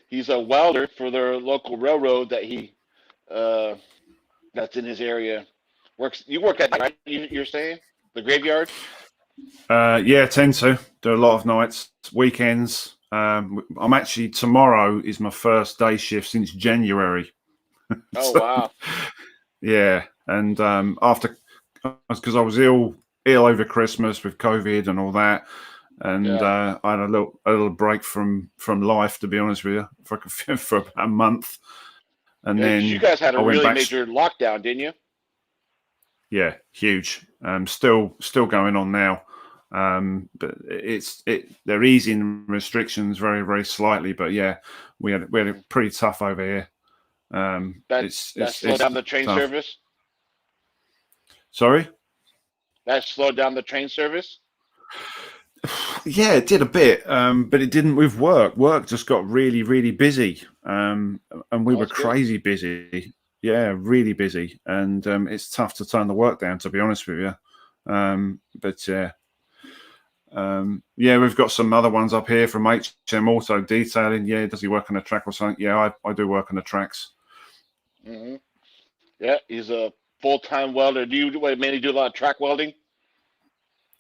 S1: He's a welder for their local railroad uh, that's in his area. You work at night, right? You're saying the graveyard?
S2: Yeah, tend to do a lot of nights, weekends. I'm actually tomorrow is my first day shift since January.
S1: Oh
S2: So
S1: wow.
S2: yeah, and after because I was ill over Christmas with COVID and all that, and
S1: Yeah.
S2: I had a little break from life, to be honest with you, for about a month, and
S1: Yeah, because you
S2: then
S1: guys had a
S2: I went
S1: really
S2: back.
S1: major lockdown, didn't you?
S2: Yeah, huge. Still going on now, but they're easing restrictions very very slightly. But yeah, we had
S1: Hmm.
S2: it pretty tough over here.
S1: That
S2: It's
S1: that
S2: it's
S1: slowed
S2: it's
S1: down the train
S2: tough.
S1: service.
S2: Sorry.
S1: That slowed down the train service.
S2: Yeah, it did a bit, but it didn't with work. Work just got really, really busy, and we
S1: Oh,
S2: were
S1: that's good.
S2: crazy busy. Yeah, really busy, and it's tough to turn the work down, to be honest with you. But yeah, yeah, we've got some other ones up here from HM Auto Detailing. Yeah, does he work on a track or something? Yeah, I do work on the tracks.
S1: Hmm. Yeah, he's a full-time welder. Do you mainly do a lot of track welding?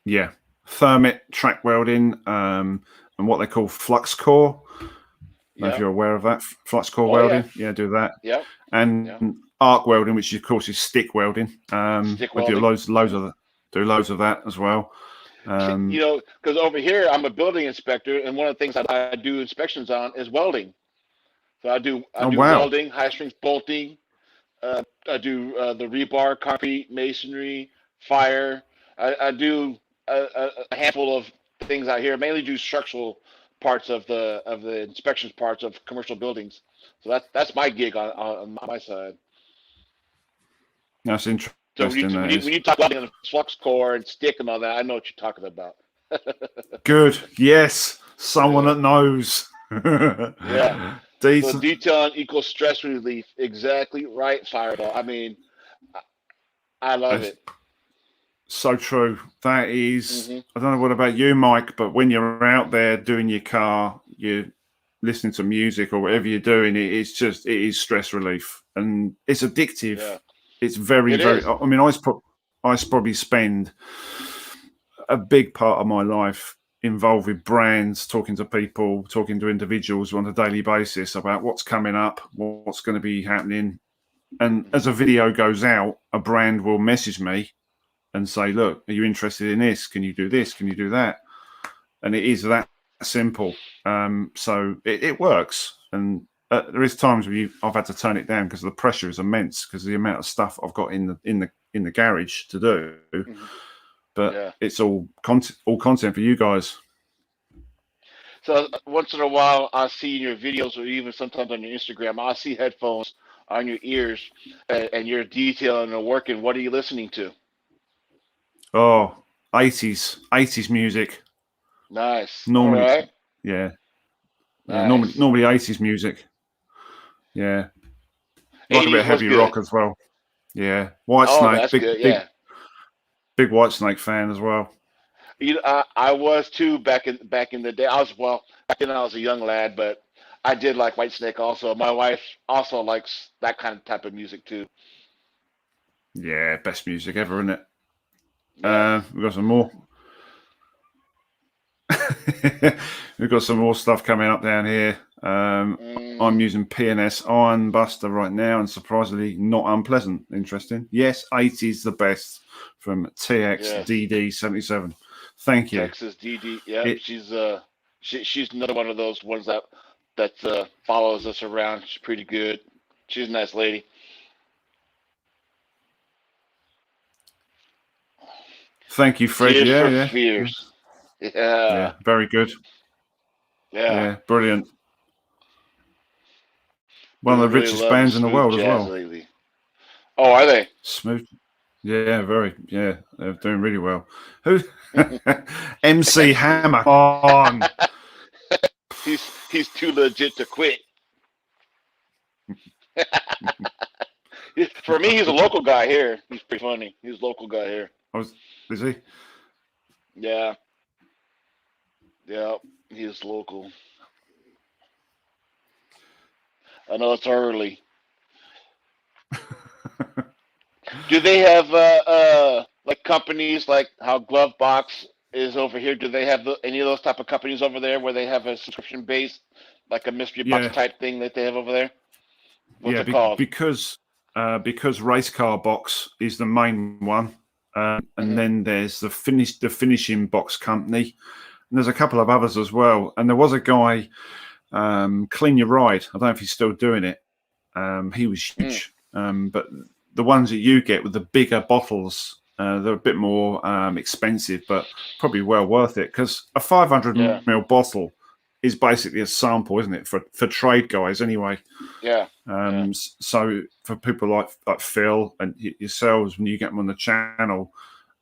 S2: Yeah, thermit track welding, and what they call flux core. Know if
S1: Yeah.
S2: you're aware of that, flux core
S1: Oh yeah.
S2: welding. Yeah, do that.
S1: Yep. Yeah.
S2: And arc welding, which of course is stick welding.
S1: Stick
S2: I do
S1: welding.
S2: loads
S1: Yeah.
S2: of that. Do loads of that as well.
S1: You
S2: Um,
S1: know, because over here I'm a building inspector, and one of the things I do inspections on is welding. So I
S2: oh
S1: do
S2: wow,
S1: welding, high strength bolting. I do the rebar, concrete, masonry, fire. I do a handful of things out here. Mainly do structural parts of the inspections parts of commercial buildings. So that's my gig on my side.
S2: that's
S1: So
S2: interesting. That
S1: when
S2: is
S1: you talk welding and flux core and stick and all that, I know what you're talking about.
S2: good. Yes, someone
S1: Yeah.
S2: that knows.
S1: Yeah. So
S2: Decent.
S1: detail equals stress relief. Exactly right, Fireball. I mean, I love
S2: That's
S1: it.
S2: so true. That is.
S1: Hmm.
S2: I don't know what about you, Mike, but when you're out there doing your car, you're listening to music or whatever you're doing. It is stress relief, and it's addictive.
S1: Yeah,
S2: It's very
S1: it
S2: very.
S1: is.
S2: I mean, I probably spend a big part of my life involved with brands, talking to people, talking to individuals on a daily basis about what's coming up, what's going to be happening. And as
S1: Hmm.
S2: a video goes out, a brand will message me and say, look, are you interested in this? Can you do this? Can you do that? And it is that simple. So it works. And there is times where I've had to turn it down because the pressure is immense because of the amount of stuff I've got in the garage to do.
S1: Hmm.
S2: But
S1: Yeah.
S2: it's all content for you guys.
S1: So once in a while, I see in your videos, or even sometimes on your Instagram, I see headphones on your ears, and you're detailing and working. What are you listening to?
S2: Oh, 80s music.
S1: Nice. All
S2: Normally,
S1: right.
S2: yeah, yeah. Normally,
S1: Nice.
S2: normally 80s music. Yeah, like a bit
S1: 80s
S2: of
S1: was
S2: heavy
S1: good.
S2: rock as well. Yeah, White
S1: Oh,
S2: Snake,
S1: that's
S2: big,
S1: good.
S2: big,
S1: Yeah.
S2: big White Snake fan as well.
S1: I was too back in the day. Back then I was a young lad, but I did like Whitesnake also. My wife also likes that kind of type of music too.
S2: Yeah, best music ever, isn't it?
S1: Yeah.
S2: We've got some more. We've got some more stuff coming up down here. I'm
S1: Mm,
S2: using PNS Iron Buster right now, and surprisingly not unpleasant. Interesting. Yes, 80's the best from
S1: yes.
S2: TXDD77. Thank you.
S1: Texas DD. Yep.
S2: It.
S1: She's another one of those ones that follows us around. She's pretty good. She's a nice lady.
S2: Thank you, Fred.
S1: Tears
S2: Yeah,
S1: for
S2: yeah,
S1: Fears.
S2: yeah.
S1: Yeah.
S2: Very good.
S1: Yeah.
S2: Yeah, brilliant. One
S1: Been
S2: of the
S1: really
S2: richest
S1: loving
S2: bands in the
S1: smooth
S2: world as
S1: jazz
S2: well.
S1: lately. Oh, are they?
S2: Smooth. Yeah, very. Yeah, they're doing really well. Who? MC
S1: MC.
S2: Hammer. Come on.
S1: He's too legit to quit. For me, he's a local guy here. He's pretty funny. He's a local guy here.
S2: Is he?
S1: Yeah, yeah, he's local. I know it's early. Do they have like companies like how Glovebox is over here? Do they have any of those type of companies over there where they have a subscription based, like a mystery box
S2: Yeah,
S1: type thing that they have over there? What's
S2: yeah.
S1: it called?
S2: Because Race Car Box is the main one, and
S1: Hmm.
S2: then there's the finishing box company, and there's a couple of others as well. And there was a guy, Clean Your Ride. I don't know if he's still doing it. He was
S1: Mm,
S2: huge, but the ones that you get with the bigger bottles, they're a bit more expensive, but probably well worth it because a 500
S1: yeah,
S2: ml bottle is basically a sample, isn't it, for trade guys anyway.
S1: yeah, yeah.
S2: So for people like Phil and yourselves, when you get them on the channel,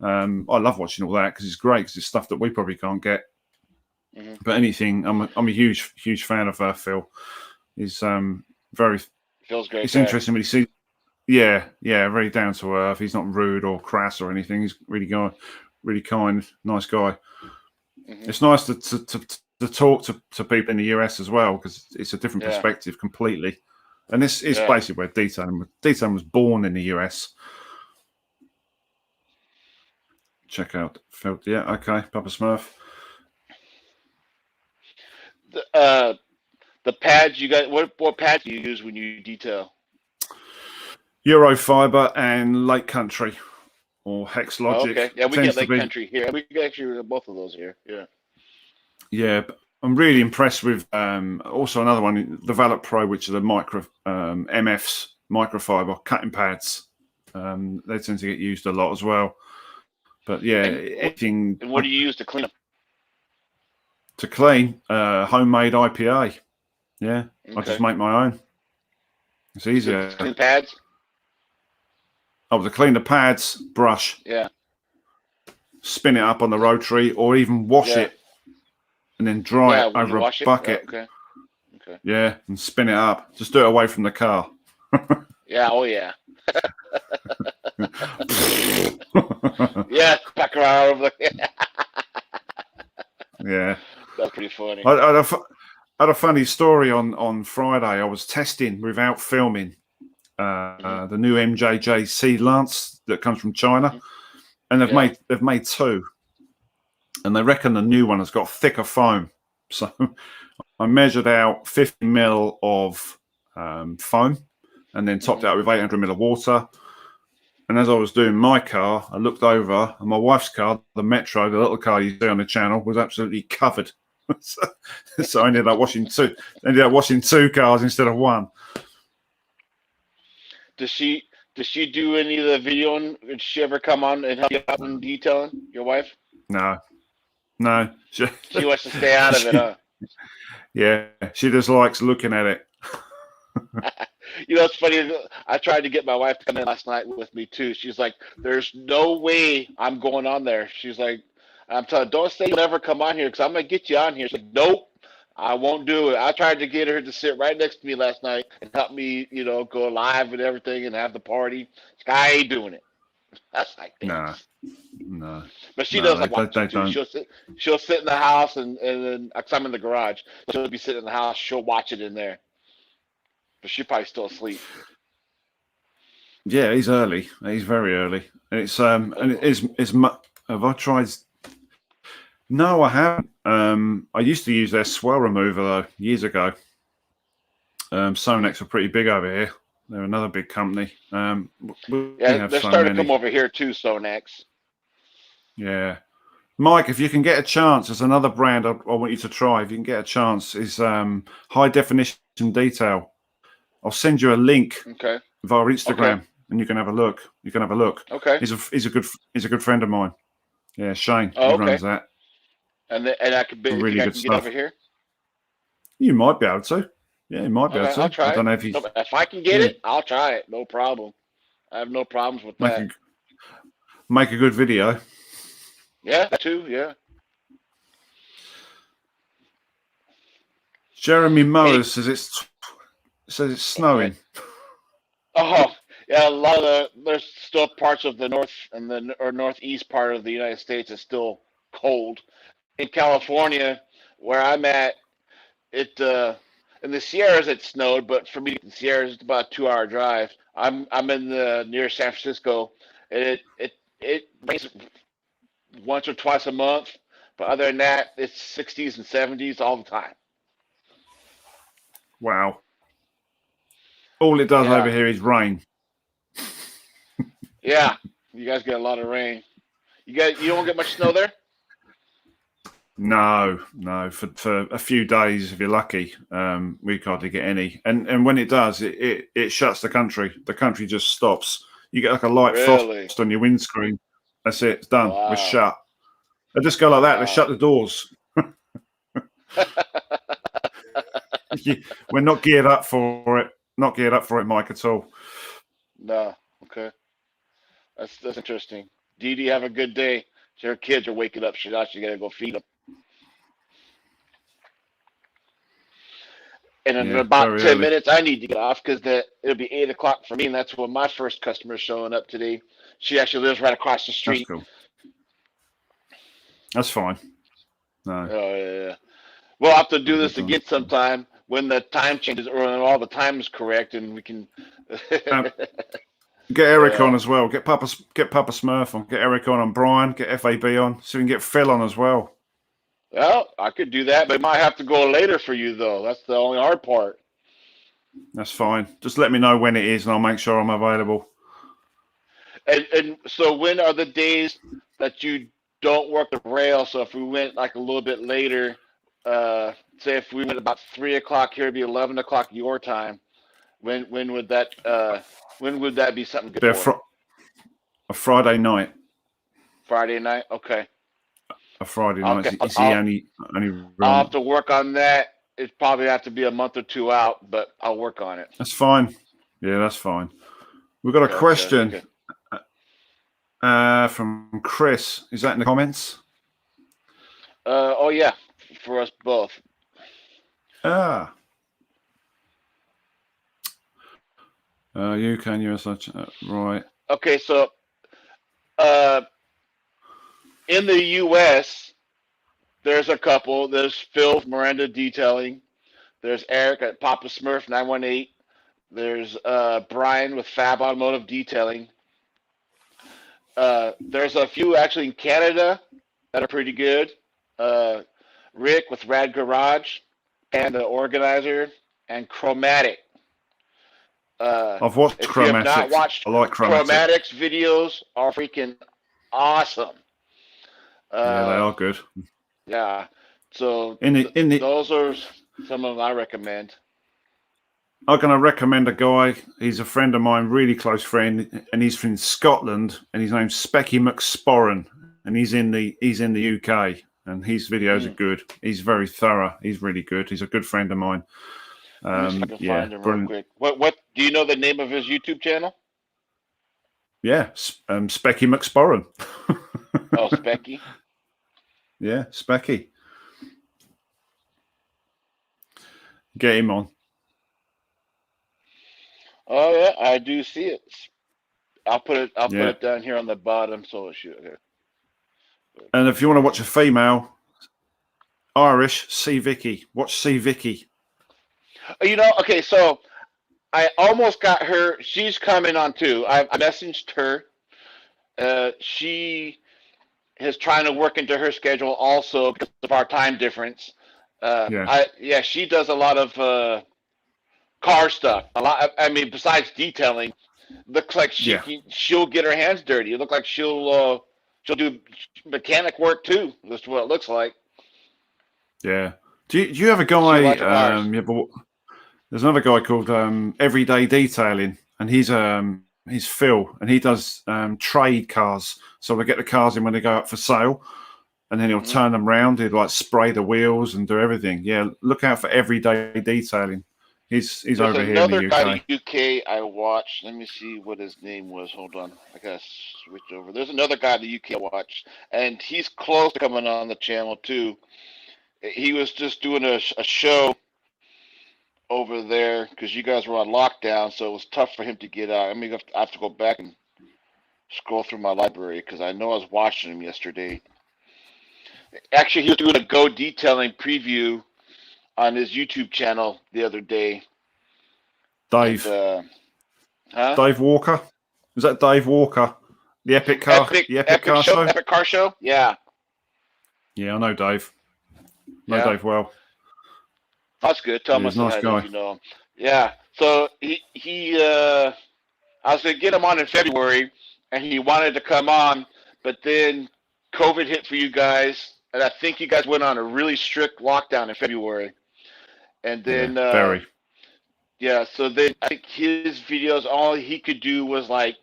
S2: I love watching all that because it's great because it's stuff that we probably can't get.
S1: Hmm.
S2: But anything, I'm a huge fan of Phil. He's very.
S1: Feels great
S2: It's
S1: guy.
S2: interesting when you see. Yeah, yeah, very down to earth. He's not rude or crass or anything. He's really kind, nice guy.
S1: Hmm.
S2: It's nice to talk to people in the US as well because it's a different
S1: Yeah,
S2: perspective completely. And this is
S1: yeah.
S2: basically where Detailing was born in the US. Check out Phil. Yeah, okay, Papa Smurf.
S1: The uh, the pads you got. What pads do you use when you detail?
S2: Eurofiber and Lake Country or Hex
S1: Oh,
S2: Logic
S1: okay. Yeah, we get
S2: tends to
S1: Lake
S2: be.
S1: Country here. We get actually both of those here. Yeah.
S2: Yeah, but I'm really impressed with also another one, the Valet Pro, which are the micro MFs microfiber cutting pads. They tend to get used a lot as well. But yeah,
S1: And
S2: anything
S1: what do you use to clean them?
S2: to clean, homemade IPA. Yeah, I just
S1: Okay.
S2: make my own. It's
S1: To
S2: easier.
S1: clean pads?
S2: To clean the pads, brush,
S1: Yeah.
S2: spin it up on the rotary, or even wash
S1: Yeah.
S2: it and then dry
S1: Yeah.
S2: it
S1: When you
S2: over a
S1: wash it. Yeah.
S2: bucket.
S1: Okay. Okay.
S2: Yeah, and spin it up. Just do it away from the car.
S1: Yeah. Oh yeah. Yeah. Back around over the.
S2: Yeah.
S1: That's pretty funny.
S2: I had a funny story on Friday. I was testing without filming
S1: Hmm.
S2: the new MJJC Lance that comes from China,
S1: Hmm.
S2: and
S1: Yeah.
S2: they've made two, and they reckon the new one has got thicker foam. So I measured out 50 mil of foam, and then topped
S1: Hmm.
S2: it out with 800 mil of water. And as I was doing my car, I looked over, and my wife's car, the Metro, the little car you see on the channel, was absolutely covered. So I ended up washing two cars instead of one.
S1: Does she? Does she do any of the video? Did she ever come on and help you out in detailing? Your wife?
S2: No, no.
S1: She wants to stay out of it,
S2: She,
S1: huh?
S2: Yeah, she just likes looking at it.
S1: You know, it's funny. I tried to get my wife to come in last night with me too. She's like, "There's no way I'm going on there." She's like, "I'm telling, don't say you'll never come on here because I'm gonna get you on here." She's like, "Nope, I won't do it." I tried to get her to sit right next to me last night and help me, you know, go live and everything and have the party. She's like, I ain't doing it. That's like,
S2: No,
S1: thanks.
S2: no,
S1: But she
S2: no,
S1: does like watching
S2: they
S1: too.
S2: don't.
S1: She'll sit in the house and then cause I'm in the garage. She'll be sitting in the house. She'll watch it in there, but she's probably still asleep.
S2: Yeah, he's early. He's very early. It's and it
S1: Oh,
S2: is. Have I tried? No, I haven't. I used to use their swell remover though years ago. Sonex are pretty big over here. They're another big company. We
S1: yeah,
S2: have
S1: they're
S2: so
S1: starting to come
S2: many.
S1: over here too. So next.
S2: Yeah, Mike, if you can get a chance, there's another brand I want you to try. If you can get a chance, is high definition detail. I'll send you a link
S1: Okay.
S2: via
S1: Okay.
S2: Instagram, and you can have a look. You can have a look.
S1: Okay.
S2: He's a good friend of mine. Yeah, Shane. He
S1: Oh, okay.
S2: runs that.
S1: And I could be, you think
S2: Really
S1: I
S2: good
S1: can get over
S2: stuff.
S1: here?
S2: You might be able to. Yeah, you might be able
S1: Okay, I'll
S2: to. I
S1: try
S2: don't
S1: it.
S2: know if you.
S1: No, if I can get
S2: Yeah,
S1: it, I'll try it. No problem. I have no problems with
S2: make
S1: that.
S2: a make a good video.
S1: Yeah, that too. Yeah.
S2: Jeremy
S1: Hey.
S2: Mowers says it's
S1: Go ahead.
S2: snowing.
S1: Oh, yeah. A lot of there's still parts of the north and the or northeast part of the United States is still cold. In California, where I'm at, it in the Sierras it snowed, but for me, the Sierras it's about a 2 hour drive. I'm in the near San Francisco, and it rains once or twice a month, but other than that, it's 60s and 70s all the time.
S2: Wow. All it does over
S1: Yeah,
S2: here is rain.
S1: yeah. You guys get a lot of rain. You don't get much snow there.
S2: No, no. For a few days, if you're lucky, we hardly get any. And when it does, it shuts the country. The country just stops. You get like a light frost
S1: Really?
S2: on your windscreen. That's it. It's done. We're
S1: Wow.
S2: shut. They just go like that. They
S1: Wow.
S2: shut the doors. We're not geared up for it. Not geared up for it, Mike, at all.
S1: No. Okay. That's interesting. Dee Dee, have a good day. Her kids are waking up. She's actually gotta go feed them. And in
S2: Yeah,
S1: about
S2: very
S1: 10
S2: early.
S1: minutes, I need to get off because it'll be 8 o'clock for me, and that's when my first customer is showing up today. She actually lives right across the
S2: That's
S1: street.
S2: cool. That's fine. No.
S1: Oh yeah. We'll have to do
S2: Good
S1: this
S2: times.
S1: again sometime when the time changes or when all the time is correct, and we can.
S2: Um, Get Eric on
S1: Yeah.
S2: as well. Get Papa Smurf on. Get Eric on and Brian. Get FAB on. So we can get Phil on as well.
S1: Well, I could do that, but it might have to go later for you though. That's the only hard part.
S2: That's fine. Just let me know when it is, and I'll make sure I'm available.
S1: And so when are the days that you don't work the rail? So if we went like a little bit later, say if we went about 3 o'clock here, it'd be 11 o'clock your time. When would that be something good
S2: Be
S1: for?
S2: a Friday night.
S1: Friday night? Okay.
S2: A Friday night.
S1: Okay.
S2: Is the only
S1: I'll have
S2: run?
S1: to work on that. It probably have to be a month or two out, but I'll work on it.
S2: That's fine. Yeah, that's fine. We've got a
S1: Okay.
S2: question
S1: Okay.
S2: from Chris. Is that in the comments?
S1: Oh yeah, for us both.
S2: Ah. UK and US. Right.
S1: Okay, so uh, in the U.S., there's a couple. There's Phil Miranda Detailing. There's Eric at Papa Smurf 918. There's Brian with Fab Automotive Detailing. There's a few actually in Canada that are pretty good. Uh, Rick with Rad Garage, and the Organizer, and Chromatic.
S2: I've watched
S1: If you have not
S2: Chromatic.
S1: watched
S2: I like Chromatic.
S1: Chromatic's videos, are freaking awesome.
S2: Yeah, they
S1: Uh,
S2: are good.
S1: yeah. So
S2: In the
S1: those are some of them I recommend.
S2: I'm going to recommend a guy. He's a friend of mine, really close friend, and he's from Scotland, and his name's Specky McSporran, and he's in the UK. and his videos are good. He's very thorough. He's really good. He's a good friend of mine.
S1: Let me see if I can
S2: Yeah,
S1: find him real
S2: brilliant.
S1: quick. What do you know the name of his YouTube channel?
S2: Yeah, Specky McSporran.
S1: Oh, Specky.
S2: Yeah, Specky. Get him on.
S1: Oh yeah, I do see it. I'll put it. I'll put
S2: Yeah.
S1: it down here on the bottom. So shoot here.
S2: And if you want to watch a female Irish, see Vicky. Watch See Vicky.
S1: You know, okay, so I almost got her. She's coming on too. I messaged her. She is trying to work into her schedule also because of our time difference.
S2: Yeah.
S1: She does a lot of car stuff. A lot. I mean, besides detailing, looks like
S2: Yeah.
S1: she'll get her hands dirty. It looks like she'll do mechanic work too. That's what it looks like.
S2: Yeah. Do you have a guy? There's another guy called Everyday Detailing, and he's Phil, and he does trade cars. So they get the cars in when they go up for sale, and then he'll turn them round. He'll like spray the wheels and do everything. Yeah, look out for Everyday Detailing. He's over here in the UK.
S1: Another guy in the UK I watched. Let me see what his name was. Hold on, I gotta switch over. There's another guy in the UK I watched, and he's close to coming on the channel too. He was just doing a show over there because you guys were on lockdown, so it was tough for him to get out. I mean, I have to go back and scroll through my library because I know I was watching him yesterday. Actually, he was doing a Go Detailing preview on his YouTube channel the other day.
S2: Dave.
S1: And,
S2: Dave Walker. Is that Dave Walker? The Epic Car Show?
S1: Epic Car Show? Yeah.
S2: Yeah, I know Dave. Dave well.
S1: That's good. Tell him
S2: he's a nice guy.
S1: If you know him. Yeah. So I was gonna get him on in February, and he wanted to come on, but then COVID hit for you guys, and I think you guys went on a really strict lockdown in February. And then
S2: very.
S1: Yeah, so then I think his videos, all he could do was like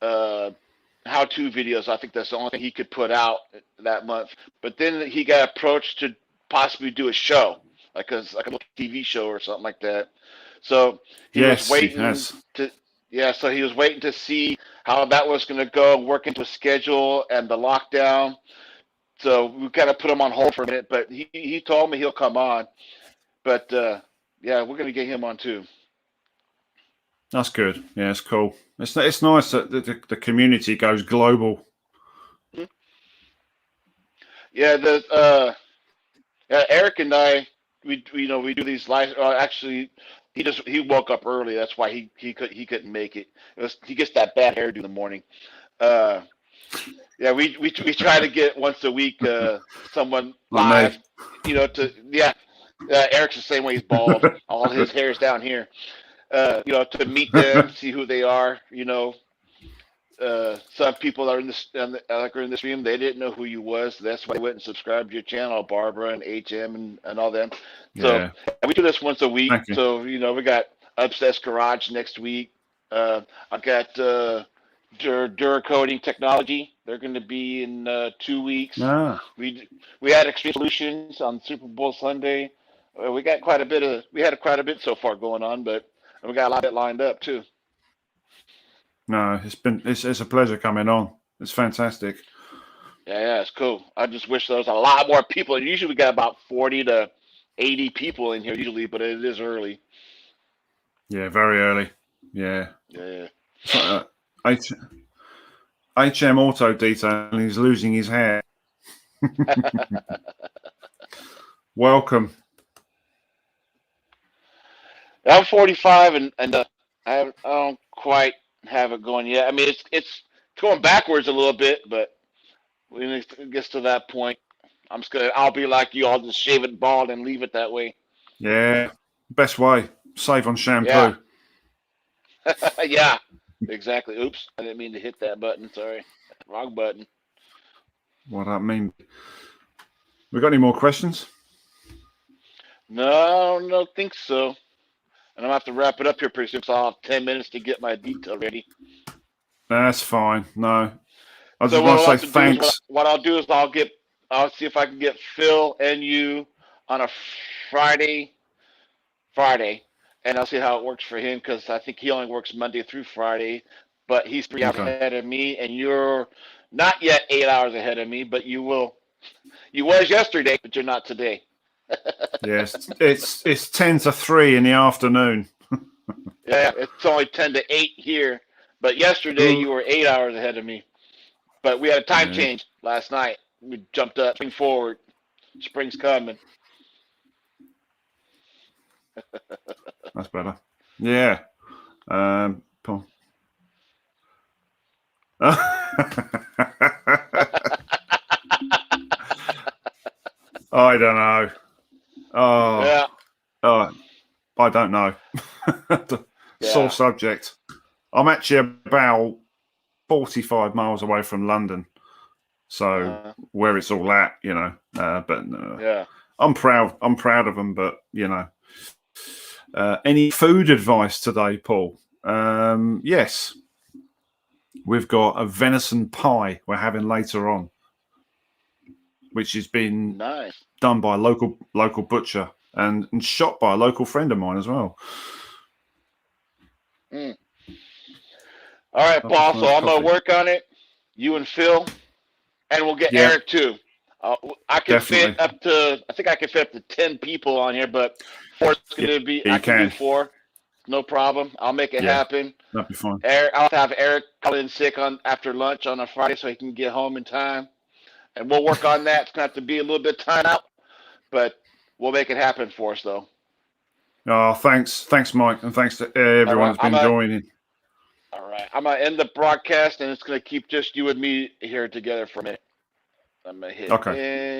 S1: how-to videos. I think that's the only thing he could put out that month. But then he got approached to possibly do a show, like a little TV show or something like that. So he was waiting so he was waiting to see how that was going to go, work into a schedule and the lockdown. So we kind of put him on hold for a minute, but he told me he'll come on. But yeah, we're going to get him on too.
S2: That's good. Yeah, it's cool. It's nice that the community goes global.
S1: Yeah, Eric and I, we do these live. Actually, he woke up early. That's why he couldn't make it. He gets that bad hairdo in the morning. Yeah, we try to get once a week someone live. Eric's the same way. He's bald. All his hair's down here. To meet them, see who they are. Some people are in this stream. They didn't know who you was. That's why they went and subscribed to your channel, Barbara and HM and all them. So we do this once a week. So we got Obsessed Garage next week. I've got Duracoating Technology. They're going to be in 2 weeks. We had Extreme Solutions on Super Bowl Sunday. We had quite a bit so far going on, but we got a lot of it lined up too.
S2: No, it's a pleasure coming on. It's fantastic.
S1: Yeah, it's cool. I just wish there was a lot more people. Usually we got about 40 to 80 people in here usually, but it is early.
S2: Yeah, very early. Yeah.
S1: Yeah.
S2: HM Auto Detailing is losing his hair. Welcome.
S1: I'm 45 and I don't quite have it going yet. I mean, it's going backwards a little bit, but when it gets to that point, I'll be like you. I'll just shave it bald and leave it that way.
S2: Yeah, best way. Save on shampoo.
S1: Yeah. Yeah, exactly. Oops, I didn't mean to hit that button. Sorry, wrong button.
S2: What that mean? We got any more questions?
S1: No, I don't think so. And I'm going to have to wrap it up here pretty soon, so I'll have 10 minutes to get my detail ready.
S2: That's fine. No. I just want to say thanks.
S1: What I'll do is I'll get I'll see if I can get Phil and you on a Friday, Friday, and I'll see how it works for him because I think he only works Monday through Friday, but he's 3 hours
S2: Okay.
S1: ahead of me, and you're not yet 8 hours ahead of me, but you will. You was yesterday, but you're not today.
S2: Yes, it's 10 to 3 in the afternoon.
S1: Yeah, it's only 10 to 8 here, but yesterday you were 8 hours ahead of me. But we had a time
S2: Yeah,
S1: change last night. We jumped up, spring forward. Spring's coming.
S2: that's better. Yeah. Paul. I don't know.
S1: Yeah,
S2: Oh, I don't know. Sore
S1: yeah.
S2: subject. I'm actually about 45 miles away from London, so
S1: Uh,
S2: where it's all at, but
S1: yeah.
S2: I'm proud of them. But any food advice today, Paul? Yes, we've got a venison pie we're having later on, which has been
S1: Nice.
S2: done by a local butcher and shot by a local friend of mine as well.
S1: Mm. All right,
S2: Papa
S1: Paul. So
S2: Smurf
S1: I'm gonna
S2: coffee.
S1: work on it. You and Phil, and we'll get
S2: Yeah,
S1: Eric too. Uh, I can fit
S2: definitely.
S1: up to. I think I can fit up to 10 people on here, but four's
S2: Yeah,
S1: gonna be. I
S2: you
S1: can do
S2: can.
S1: four. No problem. I'll make it
S2: Yeah,
S1: happen.
S2: that'd be fine.
S1: Eric, I'll have Eric call in sick on after lunch on a Friday so he can get home in time, and we'll work on that. It's gonna have to be a little bit time out, but we'll make it happen for us though.
S2: Oh, thanks, Mike, and thanks to
S1: All
S2: everyone
S1: right,
S2: who's been joining.
S1: I'm gonna end the broadcast, and it's gonna keep just you and me here together for a minute. I'm gonna hit
S2: Okay.
S1: end.